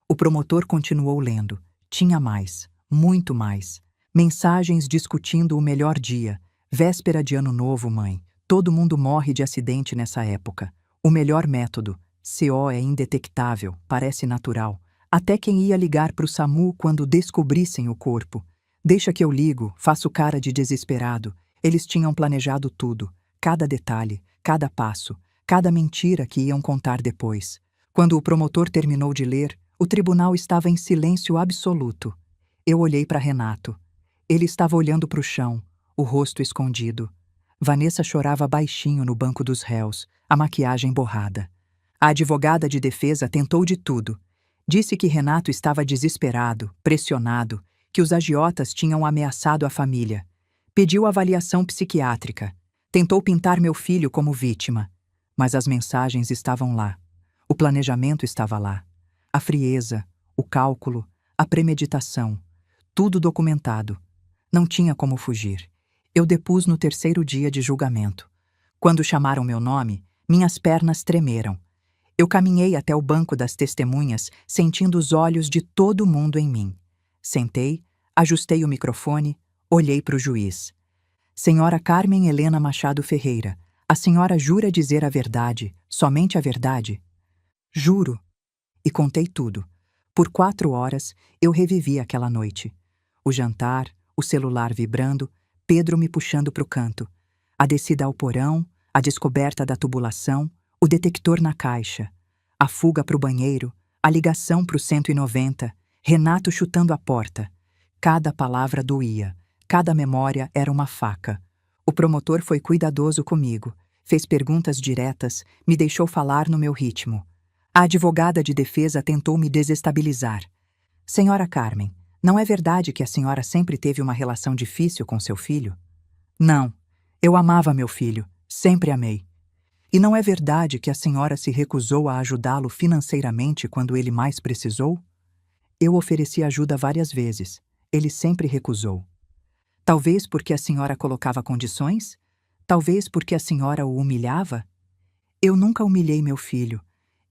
O promotor continuou lendo. Tinha mais, muito mais. Mensagens discutindo o melhor dia. Véspera de Ano Novo, mãe. Todo mundo morre de acidente nessa época. O melhor método. CO é indetectável, parece natural. Até quem ia ligar para o SAMU quando descobrissem o corpo. Deixa que eu ligo, faço cara de desesperado. Eles tinham planejado tudo. Cada detalhe, cada passo, cada mentira que iam contar depois. Quando o promotor terminou de ler, o tribunal estava em silêncio absoluto. Eu olhei para Renato. Ele estava olhando para o chão, o rosto escondido. Vanessa chorava baixinho no banco dos réus, a maquiagem borrada. A advogada de defesa tentou de tudo. Disse que Renato estava desesperado, pressionado, que os agiotas tinham ameaçado a família. Pediu avaliação psiquiátrica. Tentou pintar meu filho como vítima. Mas as mensagens estavam lá. O planejamento estava lá. A frieza, o cálculo, a premeditação. Tudo documentado. Não tinha como fugir. Eu depus no terceiro dia de julgamento. Quando chamaram meu nome, minhas pernas tremeram. Eu caminhei até o banco das testemunhas, sentindo os olhos de todo mundo em mim. Sentei, ajustei o microfone, olhei para o juiz. Senhora Carmen Helena Machado Ferreira, a senhora jura dizer a verdade, somente a verdade? Juro. E contei tudo. Por 4 horas, eu revivi aquela noite. O jantar, o celular vibrando, Pedro me puxando para o canto. A descida ao porão, a descoberta da tubulação, o detector na caixa, a fuga para o banheiro, a ligação para o 190, Renato chutando a porta. Cada palavra doía, cada memória era uma faca. O promotor foi cuidadoso comigo, fez perguntas diretas, me deixou falar no meu ritmo. A advogada de defesa tentou me desestabilizar. Senhora Carmen, não é verdade que a senhora sempre teve uma relação difícil com seu filho? Não. Eu amava meu filho, sempre amei. E não é verdade que a senhora se recusou a ajudá-lo financeiramente quando ele mais precisou? Eu ofereci ajuda várias vezes. Ele sempre recusou. Talvez porque a senhora colocava condições? Talvez porque a senhora o humilhava? Eu nunca humilhei meu filho.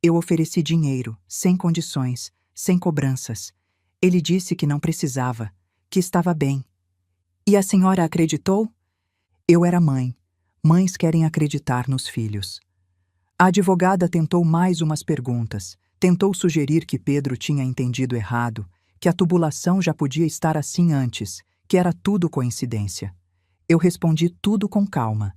Eu ofereci dinheiro, sem condições, sem cobranças. Ele disse que não precisava, que estava bem. E a senhora acreditou? Eu era mãe. Mães querem acreditar nos filhos. A advogada tentou mais umas perguntas. Tentou sugerir que Pedro tinha entendido errado, que a tubulação já podia estar assim antes, que era tudo coincidência. Eu respondi tudo com calma.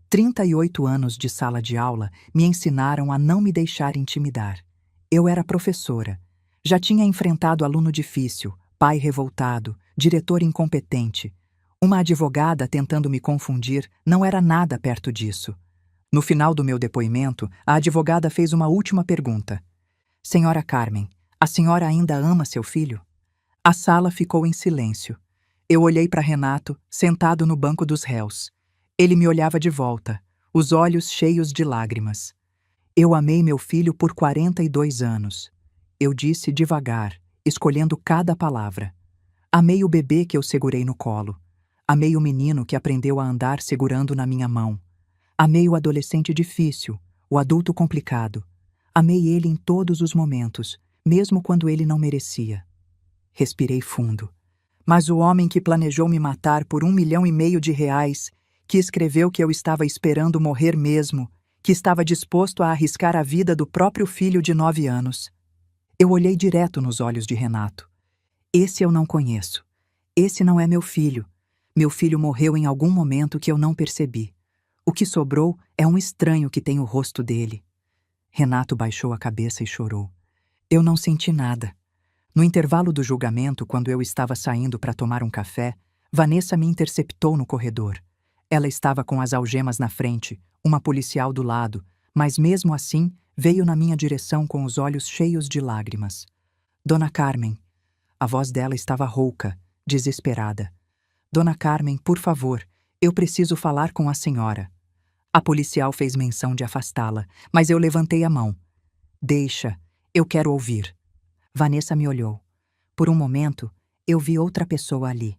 38 anos de sala de aula me ensinaram a não me deixar intimidar. Eu era professora. Já tinha enfrentado aluno difícil, pai revoltado, diretor incompetente. Uma advogada tentando me confundir não era nada perto disso. No final do meu depoimento, a advogada fez uma última pergunta. Senhora Carmen, a senhora ainda ama seu filho? A sala ficou em silêncio. Eu olhei para Renato, sentado no banco dos réus. Ele me olhava de volta, os olhos cheios de lágrimas. Eu amei meu filho por 42 anos. Eu disse devagar, escolhendo cada palavra. Amei o bebê que eu segurei no colo. Amei o menino que aprendeu a andar segurando na minha mão. Amei o adolescente difícil, o adulto complicado. Amei ele em todos os momentos, mesmo quando ele não merecia. Respirei fundo. Mas o homem que planejou me matar por R$1,5 milhão, que escreveu que eu estava esperando morrer mesmo, que estava disposto a arriscar a vida do próprio filho de 9 anos. Eu olhei direto nos olhos de Renato. Esse eu não conheço. Esse não é meu filho. Meu filho morreu em algum momento que eu não percebi. O que sobrou é um estranho que tem o rosto dele. Renato baixou a cabeça e chorou. Eu não senti nada. No intervalo do julgamento, quando eu estava saindo para tomar um café, Vanessa me interceptou no corredor. Ela estava com as algemas na frente, uma policial do lado, mas mesmo assim veio na minha direção com os olhos cheios de lágrimas. Dona Carmen. A voz dela estava rouca, desesperada. Dona Carmen, por favor, eu preciso falar com a senhora. A policial fez menção de afastá-la, mas eu levantei a mão. Deixa, eu quero ouvir. Vanessa me olhou. Por um momento, eu vi outra pessoa ali.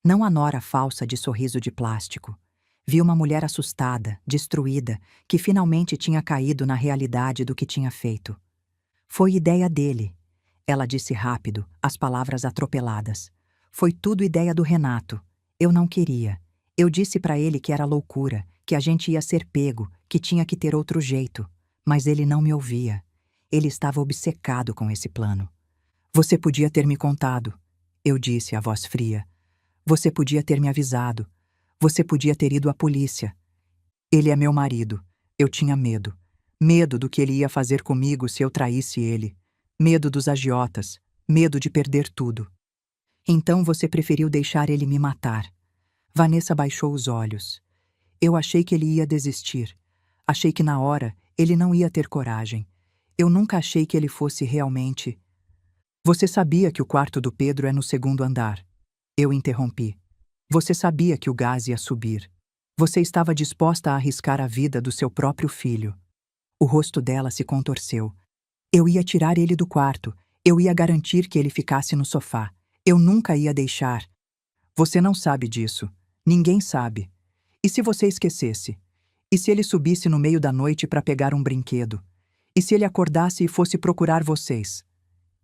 Não a nora falsa de sorriso de plástico. Vi uma mulher assustada, destruída, que finalmente tinha caído na realidade do que tinha feito. Foi ideia dele. Ela disse rápido, as palavras atropeladas. Foi tudo ideia do Renato. Eu não queria. Eu disse para ele que era loucura, que a gente ia ser pego, que tinha que ter outro jeito. Mas ele não me ouvia. Ele estava obcecado com esse plano. Você podia ter me contado, eu disse, a voz fria. Você podia ter me avisado. Você podia ter ido à polícia. Ele é meu marido. Eu tinha medo. Medo do que ele ia fazer comigo se eu traísse ele. Medo dos agiotas. Medo de perder tudo. Então você preferiu deixar ele me matar. Vanessa baixou os olhos. Eu achei que ele ia desistir. Achei que na hora ele não ia ter coragem. Eu nunca achei que ele fosse realmente... Você sabia que o quarto do Pedro é no segundo andar. Eu interrompi. Você sabia que o gás ia subir. Você estava disposta a arriscar a vida do seu próprio filho. O rosto dela se contorceu. Eu ia tirar ele do quarto. Eu ia garantir que ele ficasse no sofá. Eu nunca ia deixar. Você não sabe disso. Ninguém sabe. E se você esquecesse? E se ele subisse no meio da noite para pegar um brinquedo? E se ele acordasse e fosse procurar vocês?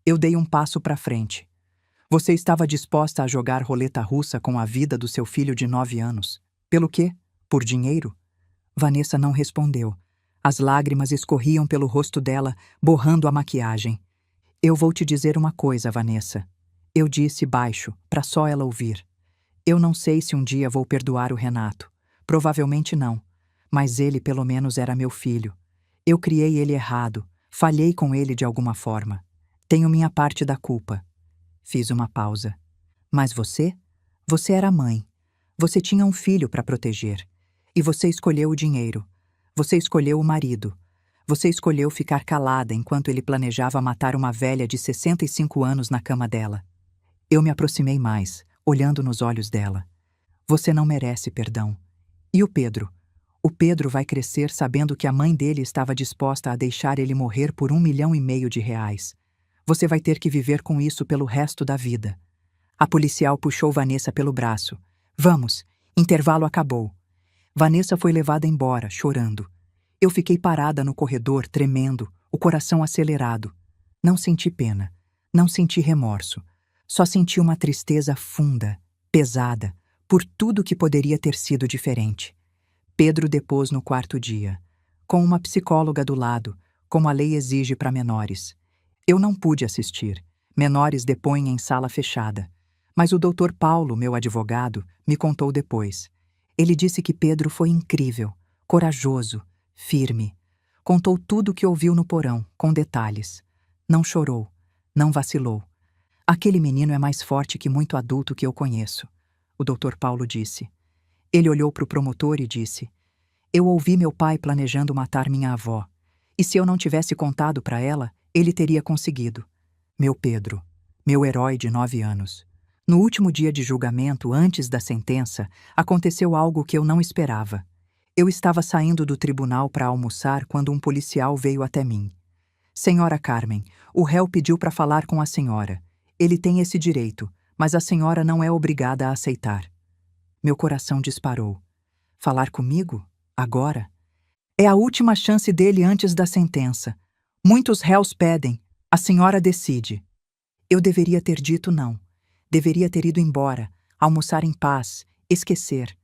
Eu dei um passo para frente. Você estava disposta a jogar roleta russa com a vida do seu filho de 9 anos. Pelo quê? Por dinheiro? Vanessa não respondeu. As lágrimas escorriam pelo rosto dela, borrando a maquiagem. Eu vou te dizer uma coisa, Vanessa. Eu disse baixo, para só ela ouvir. Eu não sei se um dia vou perdoar o Renato. Provavelmente não. Mas ele pelo menos era meu filho. Eu criei ele errado. Falhei com ele de alguma forma. Tenho minha parte da culpa. Fiz uma pausa. Mas você? Você era mãe. Você tinha um filho para proteger. E você escolheu o dinheiro. Você escolheu o marido. Você escolheu ficar calada enquanto ele planejava matar uma velha de 65 anos na cama dela. Eu me aproximei mais, olhando nos olhos dela. Você não merece perdão. E o Pedro? O Pedro vai crescer sabendo que a mãe dele estava disposta a deixar ele morrer por R$1,5 milhão. Você vai ter que viver com isso pelo resto da vida. A policial puxou Vanessa pelo braço. Vamos, intervalo acabou. Vanessa foi levada embora, chorando. Eu fiquei parada no corredor, tremendo, o coração acelerado. Não senti pena, não senti remorso. Só senti uma tristeza funda, pesada, por tudo que poderia ter sido diferente. Pedro depôs no quarto dia, com uma psicóloga do lado, como a lei exige para menores. Eu não pude assistir. Menores depõem em sala fechada. Mas o Dr. Paulo, meu advogado, me contou depois. Ele disse que Pedro foi incrível, corajoso, firme. Contou tudo o que ouviu no porão, com detalhes. Não chorou, não vacilou. Aquele menino é mais forte que muito adulto que eu conheço, o Dr. Paulo disse. Ele olhou para o promotor e disse: Eu ouvi meu pai planejando matar minha avó. E se eu não tivesse contado para ela, ele teria conseguido. Meu Pedro, meu herói de 9 anos. No último dia de julgamento, antes da sentença, aconteceu algo que eu não esperava. Eu estava saindo do tribunal para almoçar quando um policial veio até mim. Senhora Carmen, o réu pediu para falar com a senhora. Ele tem esse direito, mas a senhora não é obrigada a aceitar. Meu coração disparou. Falar comigo? Agora? É a última chance dele antes da sentença. Muitos réus pedem. A senhora decide. Eu deveria ter dito não. Deveria ter ido embora, almoçar em paz, esquecer.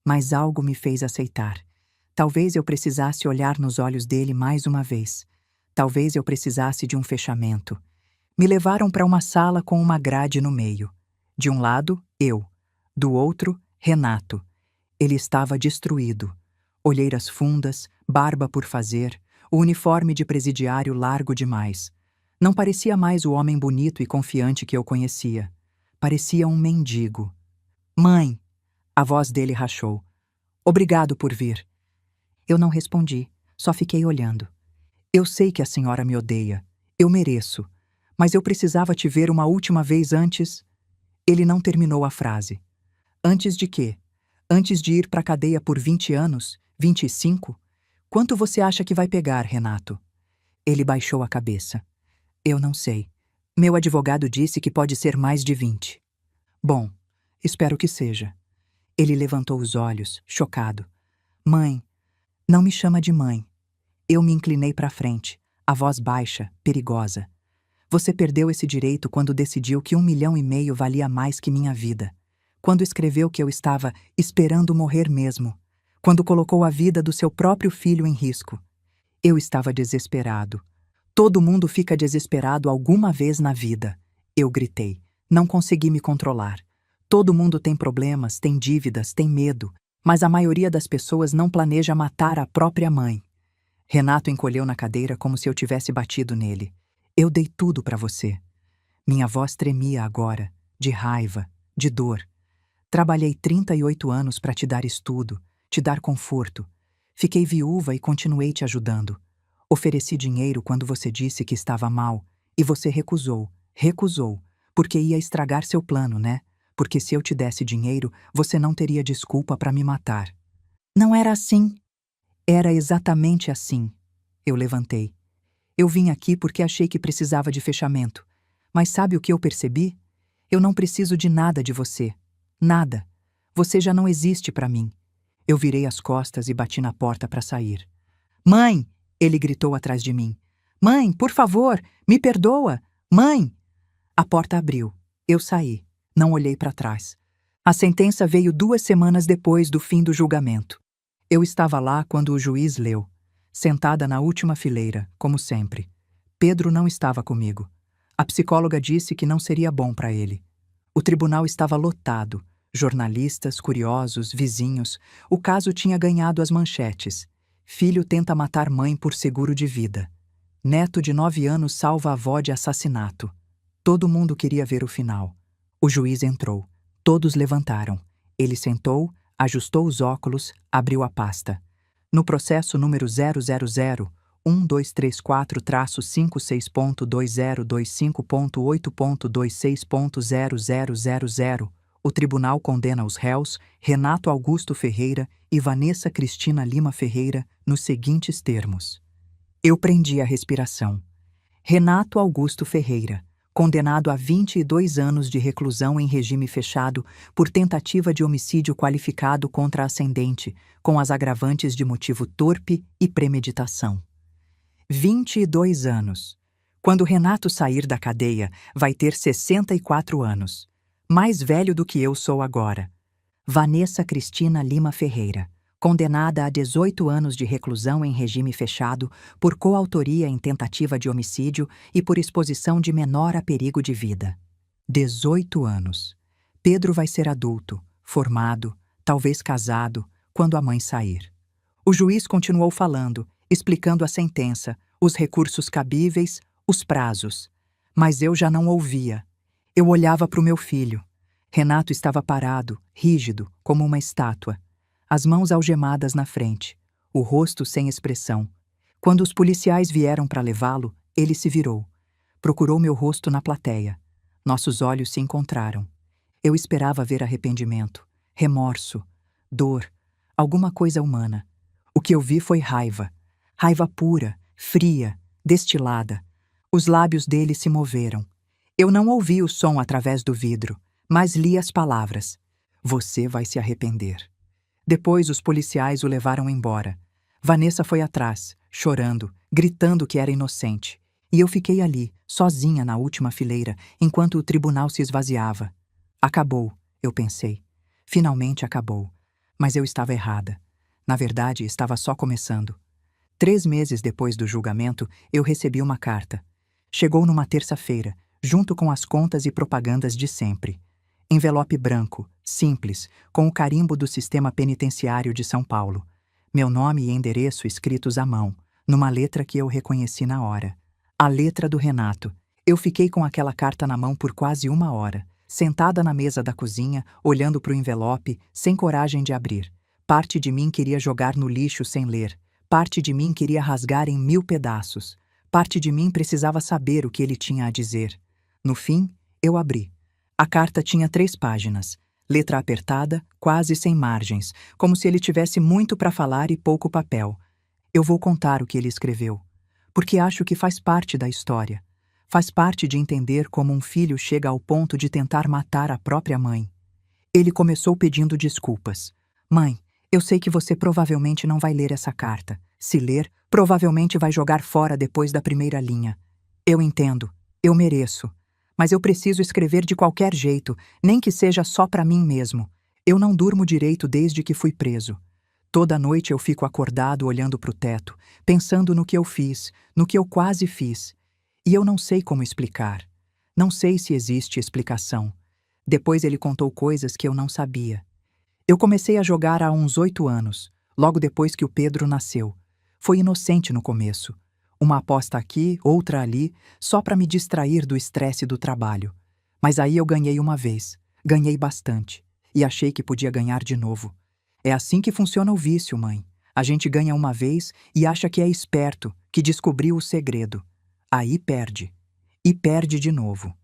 Mas algo me fez aceitar. Talvez eu precisasse olhar nos olhos dele mais uma vez. Talvez eu precisasse de um fechamento. Me levaram para uma sala com uma grade no meio. De um lado, eu. Do outro, Renato. Ele estava destruído. Olheiras fundas, barba por fazer, o uniforme de presidiário largo demais. Não parecia mais o homem bonito e confiante que eu conhecia. Parecia um mendigo. Mãe! A voz dele rachou. Obrigado por vir. Eu não respondi, só fiquei olhando. Eu sei que a senhora me odeia. Eu mereço. Mas eu precisava te ver uma última vez antes... Ele não terminou a frase. Antes de quê? Antes de ir para a cadeia por 20 anos? 25? Quanto você acha que vai pegar, Renato? Ele baixou a cabeça. Eu não sei. Meu advogado disse que pode ser mais de 20. Bom, espero que seja. Ele levantou os olhos, chocado. Mãe, não me chama de mãe. Eu me inclinei para frente, a voz baixa, perigosa. Você perdeu esse direito quando decidiu que 1,5 milhão valia mais que minha vida. Quando escreveu que eu estava esperando morrer mesmo. Quando colocou a vida do seu próprio filho em risco. Eu estava desesperado. Todo mundo fica desesperado alguma vez na vida. Eu gritei. Não consegui me controlar. Todo mundo tem problemas, tem dívidas, tem medo, mas a maioria das pessoas não planeja matar a própria mãe. Renato encolheu na cadeira como se eu tivesse batido nele. Eu dei tudo para você. Minha voz tremia agora, de raiva, de dor. Trabalhei 38 anos para te dar estudo, te dar conforto. Fiquei viúva e continuei te ajudando. Ofereci dinheiro quando você disse que estava mal, e você recusou, porque ia estragar seu plano, né? Porque se eu te desse dinheiro, você não teria desculpa para me matar. Não era assim. Era exatamente assim. Eu levantei. Eu vim aqui porque achei que precisava de fechamento. Mas sabe o que eu percebi? Eu não preciso de nada de você. Nada. Você já não existe para mim. Eu virei as costas e bati na porta para sair. Mãe! Ele gritou atrás de mim. Mãe, por favor, me perdoa! Mãe! A porta abriu. Eu saí. Não olhei para trás. A sentença veio 2 semanas depois do fim do julgamento. Eu estava lá quando o juiz leu, sentada na última fileira, como sempre. Pedro não estava comigo. A psicóloga disse que não seria bom para ele. O tribunal estava lotado. Jornalistas, curiosos, vizinhos. O caso tinha ganhado as manchetes. Filho tenta matar mãe por seguro de vida. Neto de 9 anos salva a avó de assassinato. Todo mundo queria ver o final. O juiz entrou. Todos levantaram. Ele sentou, ajustou os óculos, abriu a pasta. No processo número 000-1234-56.2025.8.26.0000, o tribunal condena os réus Renato Augusto Ferreira e Vanessa Cristina Lima Ferreira nos seguintes termos. Eu prendi a respiração. Renato Augusto Ferreira, condenado a 22 anos de reclusão em regime fechado por tentativa de homicídio qualificado contra ascendente, com as agravantes de motivo torpe e premeditação. 22 anos. Quando Renato sair da cadeia, vai ter 64 anos. Mais velho do que eu sou agora. Vanessa Cristina Lima Ferreira, condenada a 18 anos de reclusão em regime fechado por coautoria em tentativa de homicídio e por exposição de menor a perigo de vida. 18 anos. Pedro vai ser adulto, formado, talvez casado, quando a mãe sair. O juiz continuou falando, explicando a sentença, os recursos cabíveis, os prazos. Mas eu já não ouvia. Eu olhava para o meu filho. Renato estava parado, rígido, como uma estátua. As mãos algemadas na frente, o rosto sem expressão. Quando os policiais vieram para levá-lo, ele se virou. Procurou meu rosto na plateia. Nossos olhos se encontraram. Eu esperava ver arrependimento, remorso, dor, alguma coisa humana. O que eu vi foi raiva. Raiva pura, fria, destilada. Os lábios dele se moveram. Eu não ouvi o som através do vidro, mas li as palavras. Você vai se arrepender. Depois os policiais o levaram embora. Vanessa foi atrás, chorando, gritando que era inocente. E eu fiquei ali, sozinha na última fileira, enquanto o tribunal se esvaziava. Acabou, eu pensei. Finalmente acabou. Mas eu estava errada. Na verdade, estava só começando. 3 meses depois do julgamento, eu recebi uma carta. Chegou numa terça-feira, junto com as contas e propagandas de sempre. Envelope branco, simples, com o carimbo do sistema penitenciário de São Paulo. Meu nome e endereço escritos à mão, numa letra que eu reconheci na hora. A letra do Renato. Eu fiquei com aquela carta na mão por quase 1 hora, sentada na mesa da cozinha, olhando para o envelope, sem coragem de abrir. Parte de mim queria jogar no lixo sem ler. Parte de mim queria rasgar em 1000 pedaços. Parte de mim precisava saber o que ele tinha a dizer. No fim, eu abri. A carta tinha 3 páginas, letra apertada, quase sem margens, como se ele tivesse muito para falar e pouco papel. Eu vou contar o que ele escreveu, porque acho que faz parte da história. Faz parte de entender como um filho chega ao ponto de tentar matar a própria mãe. Ele começou pedindo desculpas. Mãe, eu sei que você provavelmente não vai ler essa carta. Se ler, provavelmente vai jogar fora depois da primeira linha. Eu entendo. Eu mereço. Mas eu preciso escrever de qualquer jeito, nem que seja só para mim mesmo. Eu não durmo direito desde que fui preso. Toda noite eu fico acordado olhando para o teto, pensando no que eu fiz, no que eu quase fiz. E eu não sei como explicar. Não sei se existe explicação. Depois ele contou coisas que eu não sabia. Eu comecei a jogar há uns 8 anos, logo depois que o Pedro nasceu. Foi inocente no começo. Uma aposta aqui, outra ali, só para me distrair do estresse do trabalho. Mas aí eu ganhei uma vez, ganhei bastante, e achei que podia ganhar de novo. É assim que funciona o vício, mãe. A gente ganha uma vez e acha que é esperto, que descobriu o segredo. Aí perde. E perde de novo.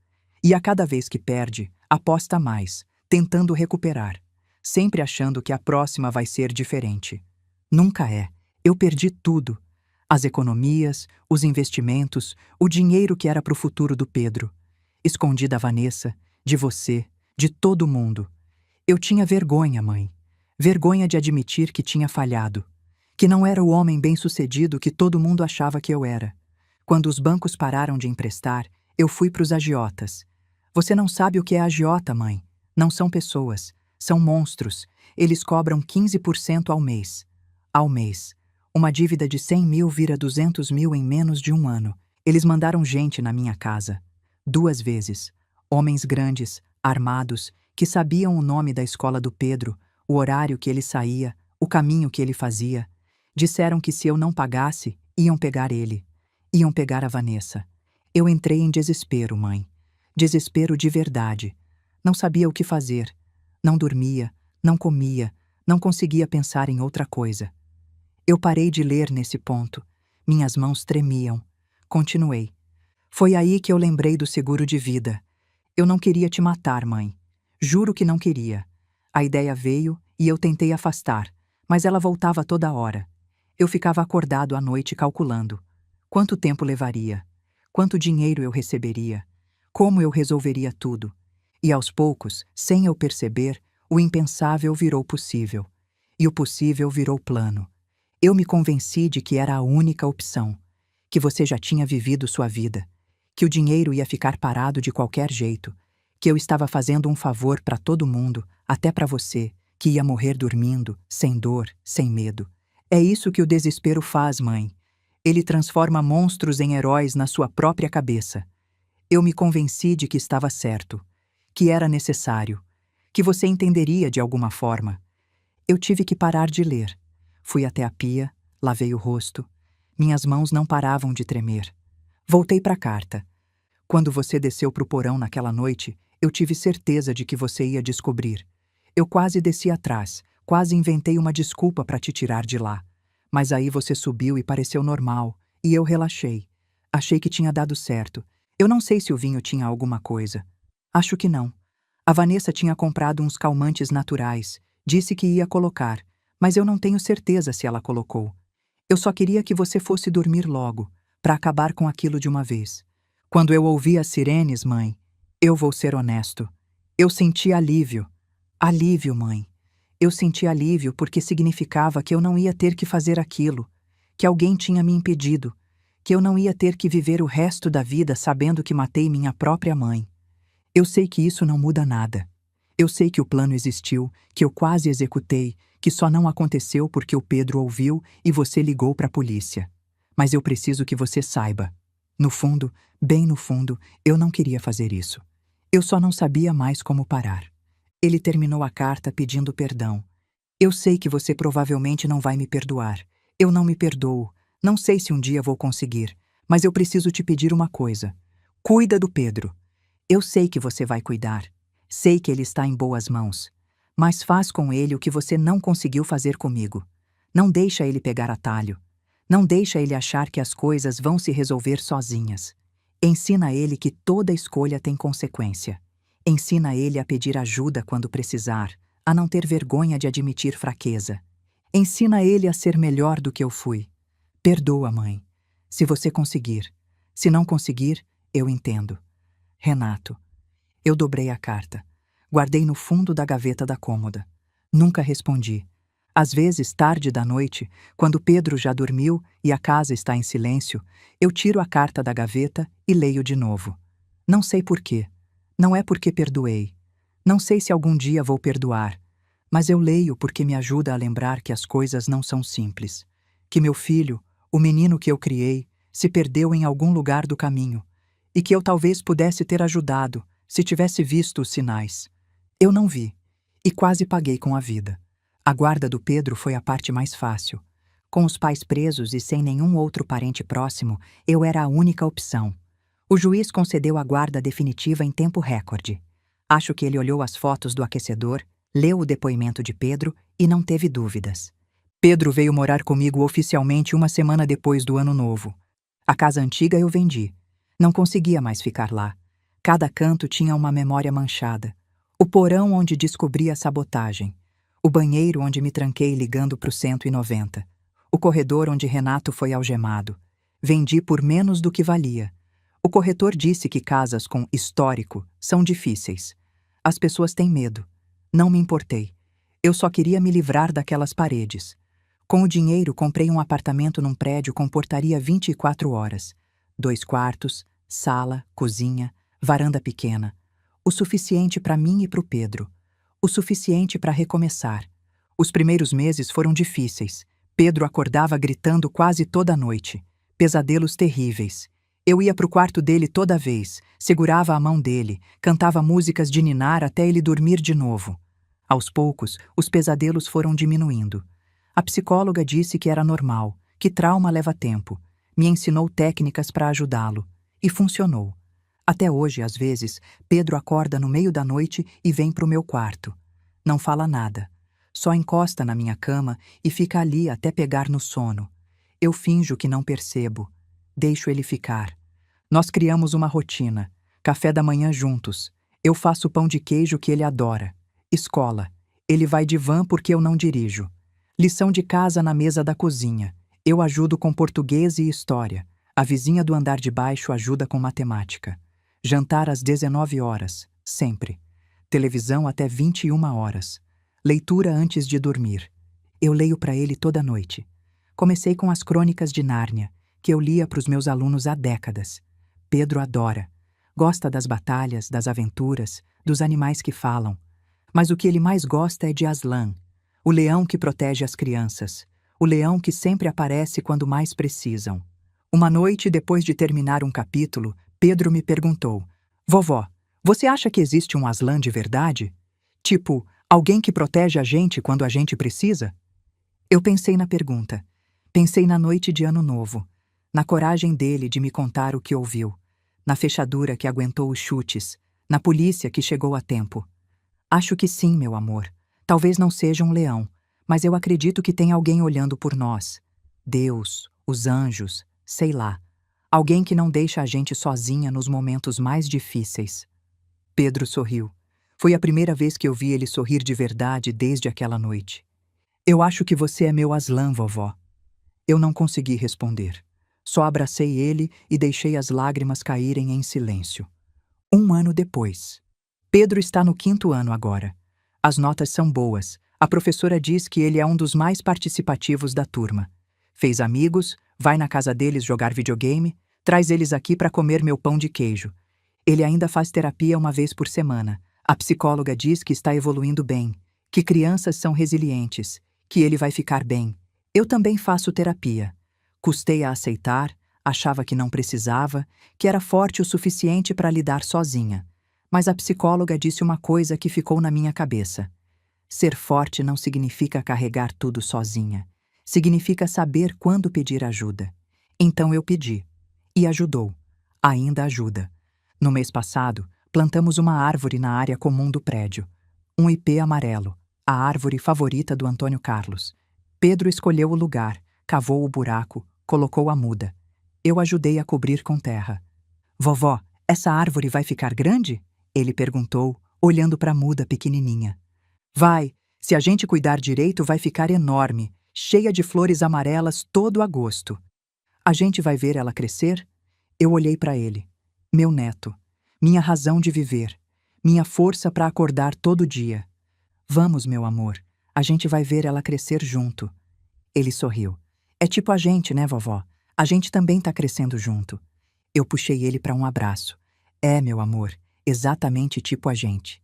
E a cada vez que perde, aposta mais, tentando recuperar, sempre achando que a próxima vai ser diferente. Nunca é. Eu perdi tudo. As economias, os investimentos, o dinheiro que era para o futuro do Pedro. Escondi da Vanessa, de você, de todo mundo. Eu tinha vergonha, mãe. Vergonha de admitir que tinha falhado. Que não era o homem bem-sucedido que todo mundo achava que eu era. Quando os bancos pararam de emprestar, eu fui para os agiotas. Você não sabe o que é agiota, mãe. Não são pessoas. São monstros. Eles cobram 15% ao mês. Ao mês. Uma dívida de 100 mil vira 200 mil em menos de um ano. Eles mandaram gente na minha casa. 2 vezes. Homens grandes, armados, que sabiam o nome da escola do Pedro, o horário que ele saía, o caminho que ele fazia. Disseram que se eu não pagasse, iam pegar ele. Iam pegar a Vanessa. Eu entrei em desespero, mãe. Desespero de verdade. Não sabia o que fazer. Não dormia, não comia, não conseguia pensar em outra coisa. Eu parei de ler nesse ponto. Minhas mãos tremiam. Continuei. Foi aí que eu lembrei do seguro de vida. Eu não queria te matar, mãe. Juro que não queria. A ideia veio e eu tentei afastar, mas ela voltava toda hora. Eu ficava acordado à noite calculando. Quanto tempo levaria? Quanto dinheiro eu receberia? Como eu resolveria tudo? E aos poucos, sem eu perceber, o impensável virou possível. E o possível virou plano. Eu me convenci de que era a única opção, que você já tinha vivido sua vida, que o dinheiro ia ficar parado de qualquer jeito, que eu estava fazendo um favor para todo mundo, até para você, que ia morrer dormindo, sem dor, sem medo. É isso que o desespero faz, mãe. Ele transforma monstros em heróis na sua própria cabeça. Eu me convenci de que estava certo, que era necessário, que você entenderia de alguma forma. Eu tive que parar de ler. Fui até a pia, lavei o rosto. Minhas mãos não paravam de tremer. Voltei para a carta. Quando você desceu para o porão naquela noite, eu tive certeza de que você ia descobrir. Eu quase desci atrás, quase inventei uma desculpa para te tirar de lá. Mas aí você subiu e pareceu normal, e eu relaxei. Achei que tinha dado certo. Eu não sei se o vinho tinha alguma coisa. Acho que não. A Vanessa tinha comprado uns calmantes naturais. Disse que ia colocar, mas eu não tenho certeza se ela colocou. Eu só queria que você fosse dormir logo, para acabar com aquilo de uma vez. Quando eu ouvi as sirenes, mãe, eu vou ser honesto. Eu senti alívio. Alívio, mãe. Eu senti alívio porque significava que eu não ia ter que fazer aquilo, que alguém tinha me impedido, que eu não ia ter que viver o resto da vida sabendo que matei minha própria mãe. Eu sei que isso não muda nada. Eu sei que o plano existiu, que eu quase executei, que só não aconteceu porque o Pedro ouviu e você ligou para a polícia. Mas eu preciso que você saiba. No fundo, bem no fundo, eu não queria fazer isso. Eu só não sabia mais como parar. Ele terminou a carta pedindo perdão. Eu sei que você provavelmente não vai me perdoar. Eu não me perdoo. Não sei se um dia vou conseguir, mas eu preciso te pedir uma coisa. Cuida do Pedro. Eu sei que você vai cuidar. Sei que ele está em boas mãos. Mas faz com ele o que você não conseguiu fazer comigo. Não deixa ele pegar atalho. Não deixa ele achar que as coisas vão se resolver sozinhas. Ensina ele que toda escolha tem consequência. Ensina ele a pedir ajuda quando precisar, a não ter vergonha de admitir fraqueza. Ensina ele a ser melhor do que eu fui. Perdoa, mãe. Se você conseguir. Se não conseguir, eu entendo. Renato. Eu dobrei a carta. Guardei no fundo da gaveta da cômoda. Nunca respondi. Às vezes, tarde da noite, quando Pedro já dormiu e a casa está em silêncio, eu tiro a carta da gaveta e leio de novo. Não sei por quê. Não é porque perdoei. Não sei se algum dia vou perdoar. Mas eu leio porque me ajuda a lembrar que as coisas não são simples. Que meu filho, o menino que eu criei, se perdeu em algum lugar do caminho. E que eu talvez pudesse ter ajudado, se tivesse visto os sinais. Eu não vi. E quase paguei com a vida. A guarda do Pedro foi a parte mais fácil. Com os pais presos e sem nenhum outro parente próximo, eu era a única opção. O juiz concedeu a guarda definitiva em tempo recorde. Acho que ele olhou as fotos do aquecedor, leu o depoimento de Pedro e não teve dúvidas. Pedro veio morar comigo oficialmente uma semana depois do Ano Novo. A casa antiga eu vendi. Não conseguia mais ficar lá. Cada canto tinha uma memória manchada. O porão onde descobri a sabotagem. O banheiro onde me tranquei ligando para o 190. O corredor onde Renato foi algemado. Vendi por menos do que valia. O corretor disse que casas com histórico são difíceis. As pessoas têm medo. Não me importei. Eu só queria me livrar daquelas paredes. Com o dinheiro, comprei um apartamento num prédio com portaria 24 horas. 2 quartos, sala, cozinha, varanda pequena. O suficiente para mim e para o Pedro. O suficiente para recomeçar. Os primeiros meses foram difíceis. Pedro acordava gritando quase toda noite. Pesadelos terríveis. Eu ia para o quarto dele toda vez, segurava a mão dele, cantava músicas de ninar até ele dormir de novo. Aos poucos, os pesadelos foram diminuindo. A psicóloga disse que era normal, que trauma leva tempo. Me ensinou técnicas para ajudá-lo. E funcionou. Até hoje, às vezes, Pedro acorda no meio da noite e vem para o meu quarto. Não fala nada. Só encosta na minha cama e fica ali até pegar no sono. Eu finjo que não percebo. Deixo ele ficar. Nós criamos uma rotina. Café da manhã juntos. Eu faço pão de queijo que ele adora. Escola. Ele vai de van porque eu não dirijo. Lição de casa na mesa da cozinha. Eu ajudo com português e história. A vizinha do andar de baixo ajuda com matemática. Jantar às 19 horas, sempre. Televisão até 21 horas. Leitura antes de dormir. Eu leio para ele toda noite. Comecei com as Crônicas de Nárnia, que eu lia para os meus alunos há décadas. Pedro adora. Gosta das batalhas, das aventuras, dos animais que falam. Mas o que ele mais gosta é de Aslan, o leão que protege as crianças, o leão que sempre aparece quando mais precisam. Uma noite, depois de terminar um capítulo, Pedro me perguntou: Vovó, você acha que existe um Aslan de verdade? Tipo, alguém que protege a gente quando a gente precisa? Eu pensei na pergunta. Pensei na noite de Ano Novo. Na coragem dele de me contar o que ouviu, na fechadura que aguentou os chutes, na polícia que chegou a tempo. Acho que sim, meu amor. Talvez não seja um leão, mas eu acredito que tem alguém olhando por nós. Deus, os anjos, sei lá. Alguém que não deixa a gente sozinha nos momentos mais difíceis. Pedro sorriu. Foi a primeira vez que eu vi ele sorrir de verdade desde aquela noite. Eu acho que você é meu Aslan, vovó. Eu não consegui responder. Só abracei ele e deixei as lágrimas caírem em silêncio. 1 ano depois. Pedro está no 5º ano agora. As notas são boas. A professora diz que ele é um dos mais participativos da turma. Fez amigos, vai na casa deles jogar videogame, traz eles aqui para comer meu pão de queijo. Ele ainda faz terapia uma vez por semana. A psicóloga diz que está evoluindo bem, que crianças são resilientes, que ele vai ficar bem. Eu também faço terapia. Custei a aceitar, achava que não precisava, que era forte o suficiente para lidar sozinha. Mas a psicóloga disse uma coisa que ficou na minha cabeça. Ser forte não significa carregar tudo sozinha. Significa saber quando pedir ajuda. Então eu pedi. E ajudou. Ainda ajuda. No mês passado, plantamos uma árvore na área comum do prédio. Um ipê amarelo, a árvore favorita do Antônio Carlos. Pedro escolheu o lugar, cavou o buraco, colocou a muda. Eu ajudei a cobrir com terra. Vovó, essa árvore vai ficar grande? Ele perguntou, olhando para a muda pequenininha. Vai, se a gente cuidar direito vai ficar enorme, cheia de flores amarelas todo agosto. A gente vai ver ela crescer? Eu olhei para ele. Meu neto. Minha razão de viver. Minha força para acordar todo dia. Vamos, meu amor. A gente vai ver ela crescer junto. Ele sorriu. É tipo a gente, né, vovó? A gente também tá crescendo junto. Eu puxei ele para um abraço. É, meu amor, exatamente tipo a gente.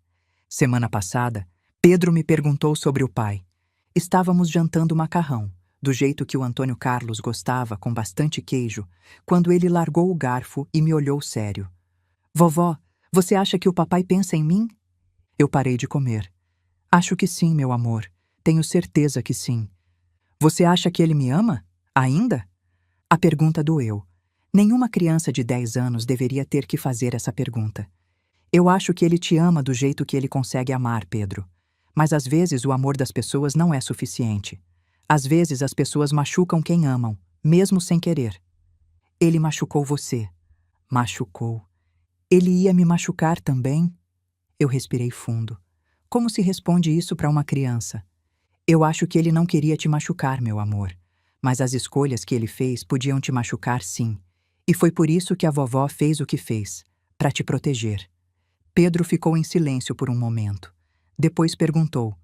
Semana passada, Pedro me perguntou sobre o pai. Estávamos jantando macarrão, do jeito que o Antônio Carlos gostava, com bastante queijo, quando ele largou o garfo e me olhou sério. Vovó, você acha que o papai pensa em mim? Eu parei de comer. Acho que sim, meu amor. Tenho certeza que sim. Você acha que ele me ama? Ainda? A pergunta doeu. Nenhuma criança de 10 anos deveria ter que fazer essa pergunta. Eu acho que ele te ama do jeito que ele consegue amar, Pedro. Mas às vezes o amor das pessoas não é suficiente. Às vezes as pessoas machucam quem amam, mesmo sem querer. Ele machucou você. Machucou. Ele ia me machucar também? Eu respirei fundo. Como se responde isso para uma criança? Eu acho que ele não queria te machucar, meu amor. Mas as escolhas que ele fez podiam te machucar, sim. E foi por isso que a vovó fez o que fez, para te proteger. Pedro ficou em silêncio por um momento. Depois perguntou: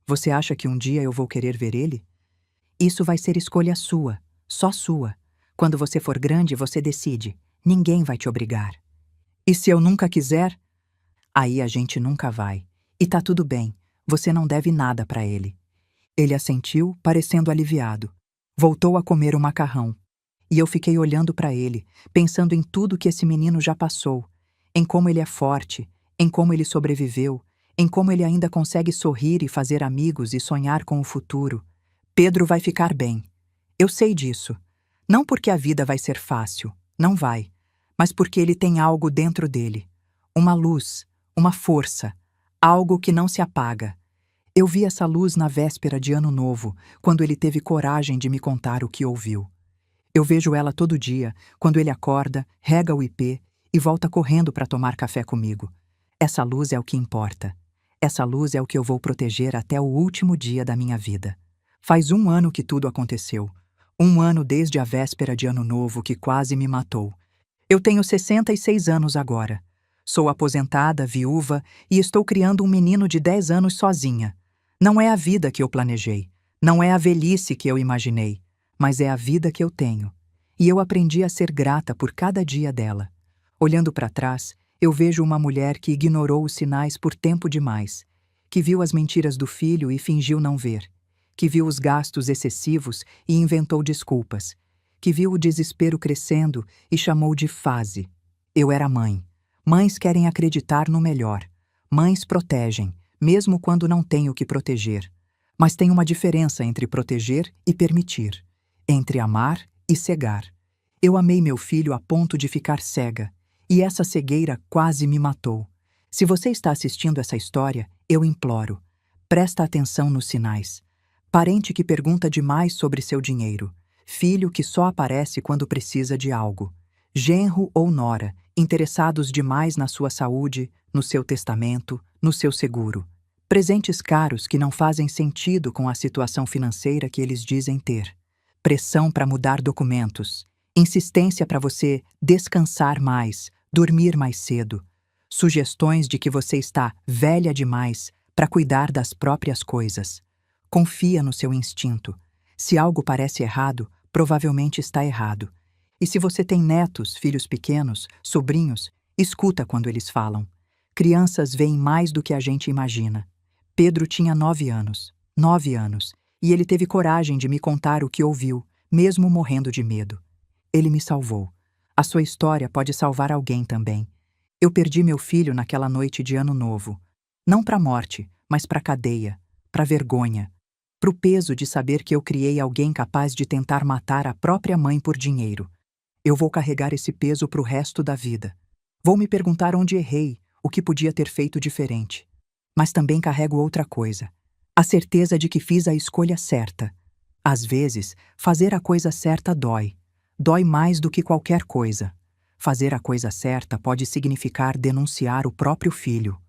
Você acha que um dia eu vou querer ver ele? Isso vai ser escolha sua, só sua. Quando você for grande, você decide. Ninguém vai te obrigar. E se eu nunca quiser? Aí a gente nunca vai. E tá tudo bem, você não deve nada para ele. Ele assentiu, parecendo aliviado. Voltou a comer o macarrão. E eu fiquei olhando para ele, pensando em tudo que esse menino já passou, em como ele é forte, em como ele sobreviveu, em como ele ainda consegue sorrir e fazer amigos e sonhar com o futuro. Pedro vai ficar bem. Eu sei disso. Não porque a vida vai ser fácil, não vai, mas porque ele tem algo dentro dele. Uma luz, uma força, algo que não se apaga. Eu vi essa luz na véspera de Ano Novo, quando ele teve coragem de me contar o que ouviu. Eu vejo ela todo dia, quando ele acorda, rega o ipê e volta correndo para tomar café comigo. Essa luz é o que importa. Essa luz é o que eu vou proteger até o último dia da minha vida. Faz 1 ano que tudo aconteceu. 1 ano desde a véspera de Ano Novo que quase me matou. Eu tenho 66 anos agora. Sou aposentada, viúva e estou criando um menino de 10 anos sozinha. Não é a vida que eu planejei. Não é a velhice que eu imaginei. Mas é a vida que eu tenho. E eu aprendi a ser grata por cada dia dela. Olhando para trás, eu vejo uma mulher que ignorou os sinais por tempo demais, que viu as mentiras do filho e fingiu não ver, que viu os gastos excessivos e inventou desculpas, que viu o desespero crescendo e chamou de fase. Eu era mãe. Mães querem acreditar no melhor. Mães protegem, mesmo quando não têm o que proteger. Mas tem uma diferença entre proteger e permitir. Entre amar e cegar. Eu amei meu filho a ponto de ficar cega, e essa cegueira quase me matou. Se você está assistindo essa história, eu imploro, presta atenção nos sinais. Parente que pergunta demais sobre seu dinheiro. Filho que só aparece quando precisa de algo. Genro ou nora, interessados demais na sua saúde, no seu testamento, no seu seguro. Presentes caros que não fazem sentido com a situação financeira que eles dizem ter. Pressão para mudar documentos, insistência para você descansar mais, dormir mais cedo, sugestões de que você está velha demais para cuidar das próprias coisas. Confia no seu instinto. Se algo parece errado, provavelmente está errado. E se você tem netos, filhos pequenos, sobrinhos, escuta quando eles falam. Crianças veem mais do que a gente imagina. Pedro tinha 9 anos. 9 anos. E ele teve coragem de me contar o que ouviu, mesmo morrendo de medo. Ele me salvou. A sua história pode salvar alguém também. Eu perdi meu filho naquela noite de Ano Novo. Não para a morte, mas para a cadeia, para a vergonha, para o peso de saber que eu criei alguém capaz de tentar matar a própria mãe por dinheiro. Eu vou carregar esse peso para o resto da vida. Vou me perguntar onde errei, o que podia ter feito diferente. Mas também carrego outra coisa. A certeza de que fiz a escolha certa. Às vezes, fazer a coisa certa dói. Dói mais do que qualquer coisa. Fazer a coisa certa pode significar denunciar o próprio filho.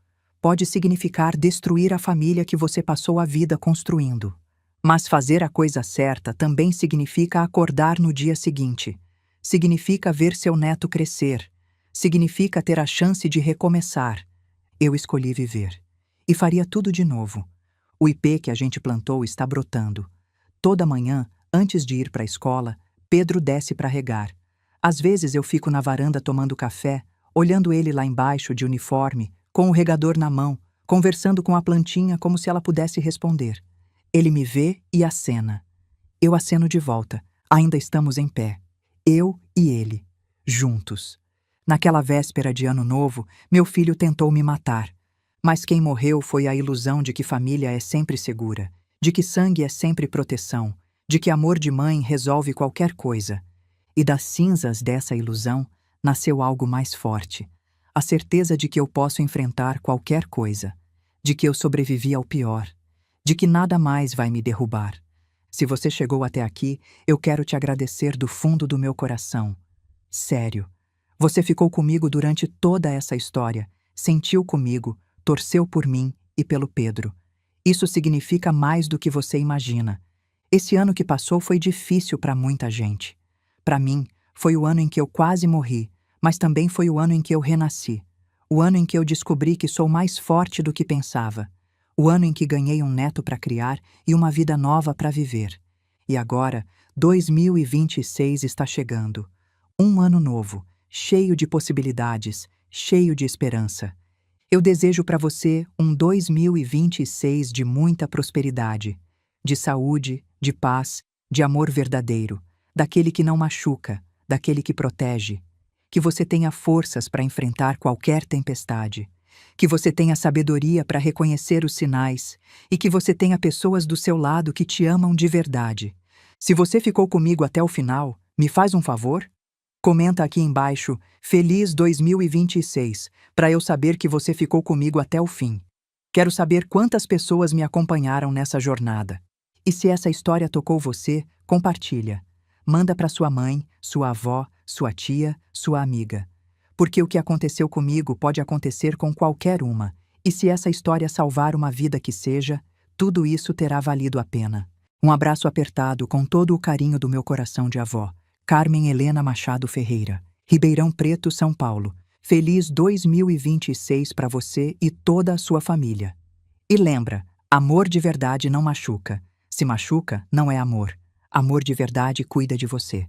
Pode significar destruir a família que você passou a vida construindo. Mas fazer a coisa certa também significa acordar no dia seguinte. Significa ver seu neto crescer. Significa ter a chance de recomeçar. Eu escolhi viver. E faria tudo de novo. O ipê que a gente plantou está brotando. Toda manhã, antes de ir para a escola, Pedro desce para regar. Às vezes eu fico na varanda tomando café, olhando ele lá embaixo de uniforme, com o regador na mão, conversando com a plantinha como se ela pudesse responder. Ele me vê e acena. Eu aceno de volta. Ainda estamos em pé. Eu e ele, juntos. Naquela véspera de Ano Novo, meu filho tentou me matar. Mas quem morreu foi a ilusão de que família é sempre segura, de que sangue é sempre proteção, de que amor de mãe resolve qualquer coisa. E das cinzas dessa ilusão nasceu algo mais forte, a certeza de que eu posso enfrentar qualquer coisa, de que eu sobrevivi ao pior, de que nada mais vai me derrubar. Se você chegou até aqui, eu quero te agradecer do fundo do meu coração. Sério. Você ficou comigo durante toda essa história, sentiu comigo, torceu por mim e pelo Pedro. Isso significa mais do que você imagina. Esse ano que passou foi difícil para muita gente. Para mim, foi o ano em que eu quase morri, mas também foi o ano em que eu renasci. O ano em que eu descobri que sou mais forte do que pensava. O ano em que ganhei um neto para criar e uma vida nova para viver. E agora, 2026 está chegando. Um ano novo, cheio de possibilidades, cheio de esperança. Eu desejo para você um 2026 de muita prosperidade, de saúde, de paz, de amor verdadeiro, daquele que não machuca, daquele que protege. Que você tenha forças para enfrentar qualquer tempestade. Que você tenha sabedoria para reconhecer os sinais e que você tenha pessoas do seu lado que te amam de verdade. Se você ficou comigo até o final, me faz um favor? Comenta aqui embaixo, Feliz 2026, para eu saber que você ficou comigo até o fim. Quero saber quantas pessoas me acompanharam nessa jornada. E se essa história tocou você, compartilha. Manda para sua mãe, sua avó, sua tia, sua amiga. Porque o que aconteceu comigo pode acontecer com qualquer uma, e se essa história salvar uma vida que seja, tudo isso terá valido a pena. Um abraço apertado com todo o carinho do meu coração de avó. Carmen Helena Machado Ferreira, Ribeirão Preto, São Paulo. Feliz 2026 para você e toda a sua família. E lembra, amor de verdade não machuca. Se machuca, não é amor. Amor de verdade cuida de você.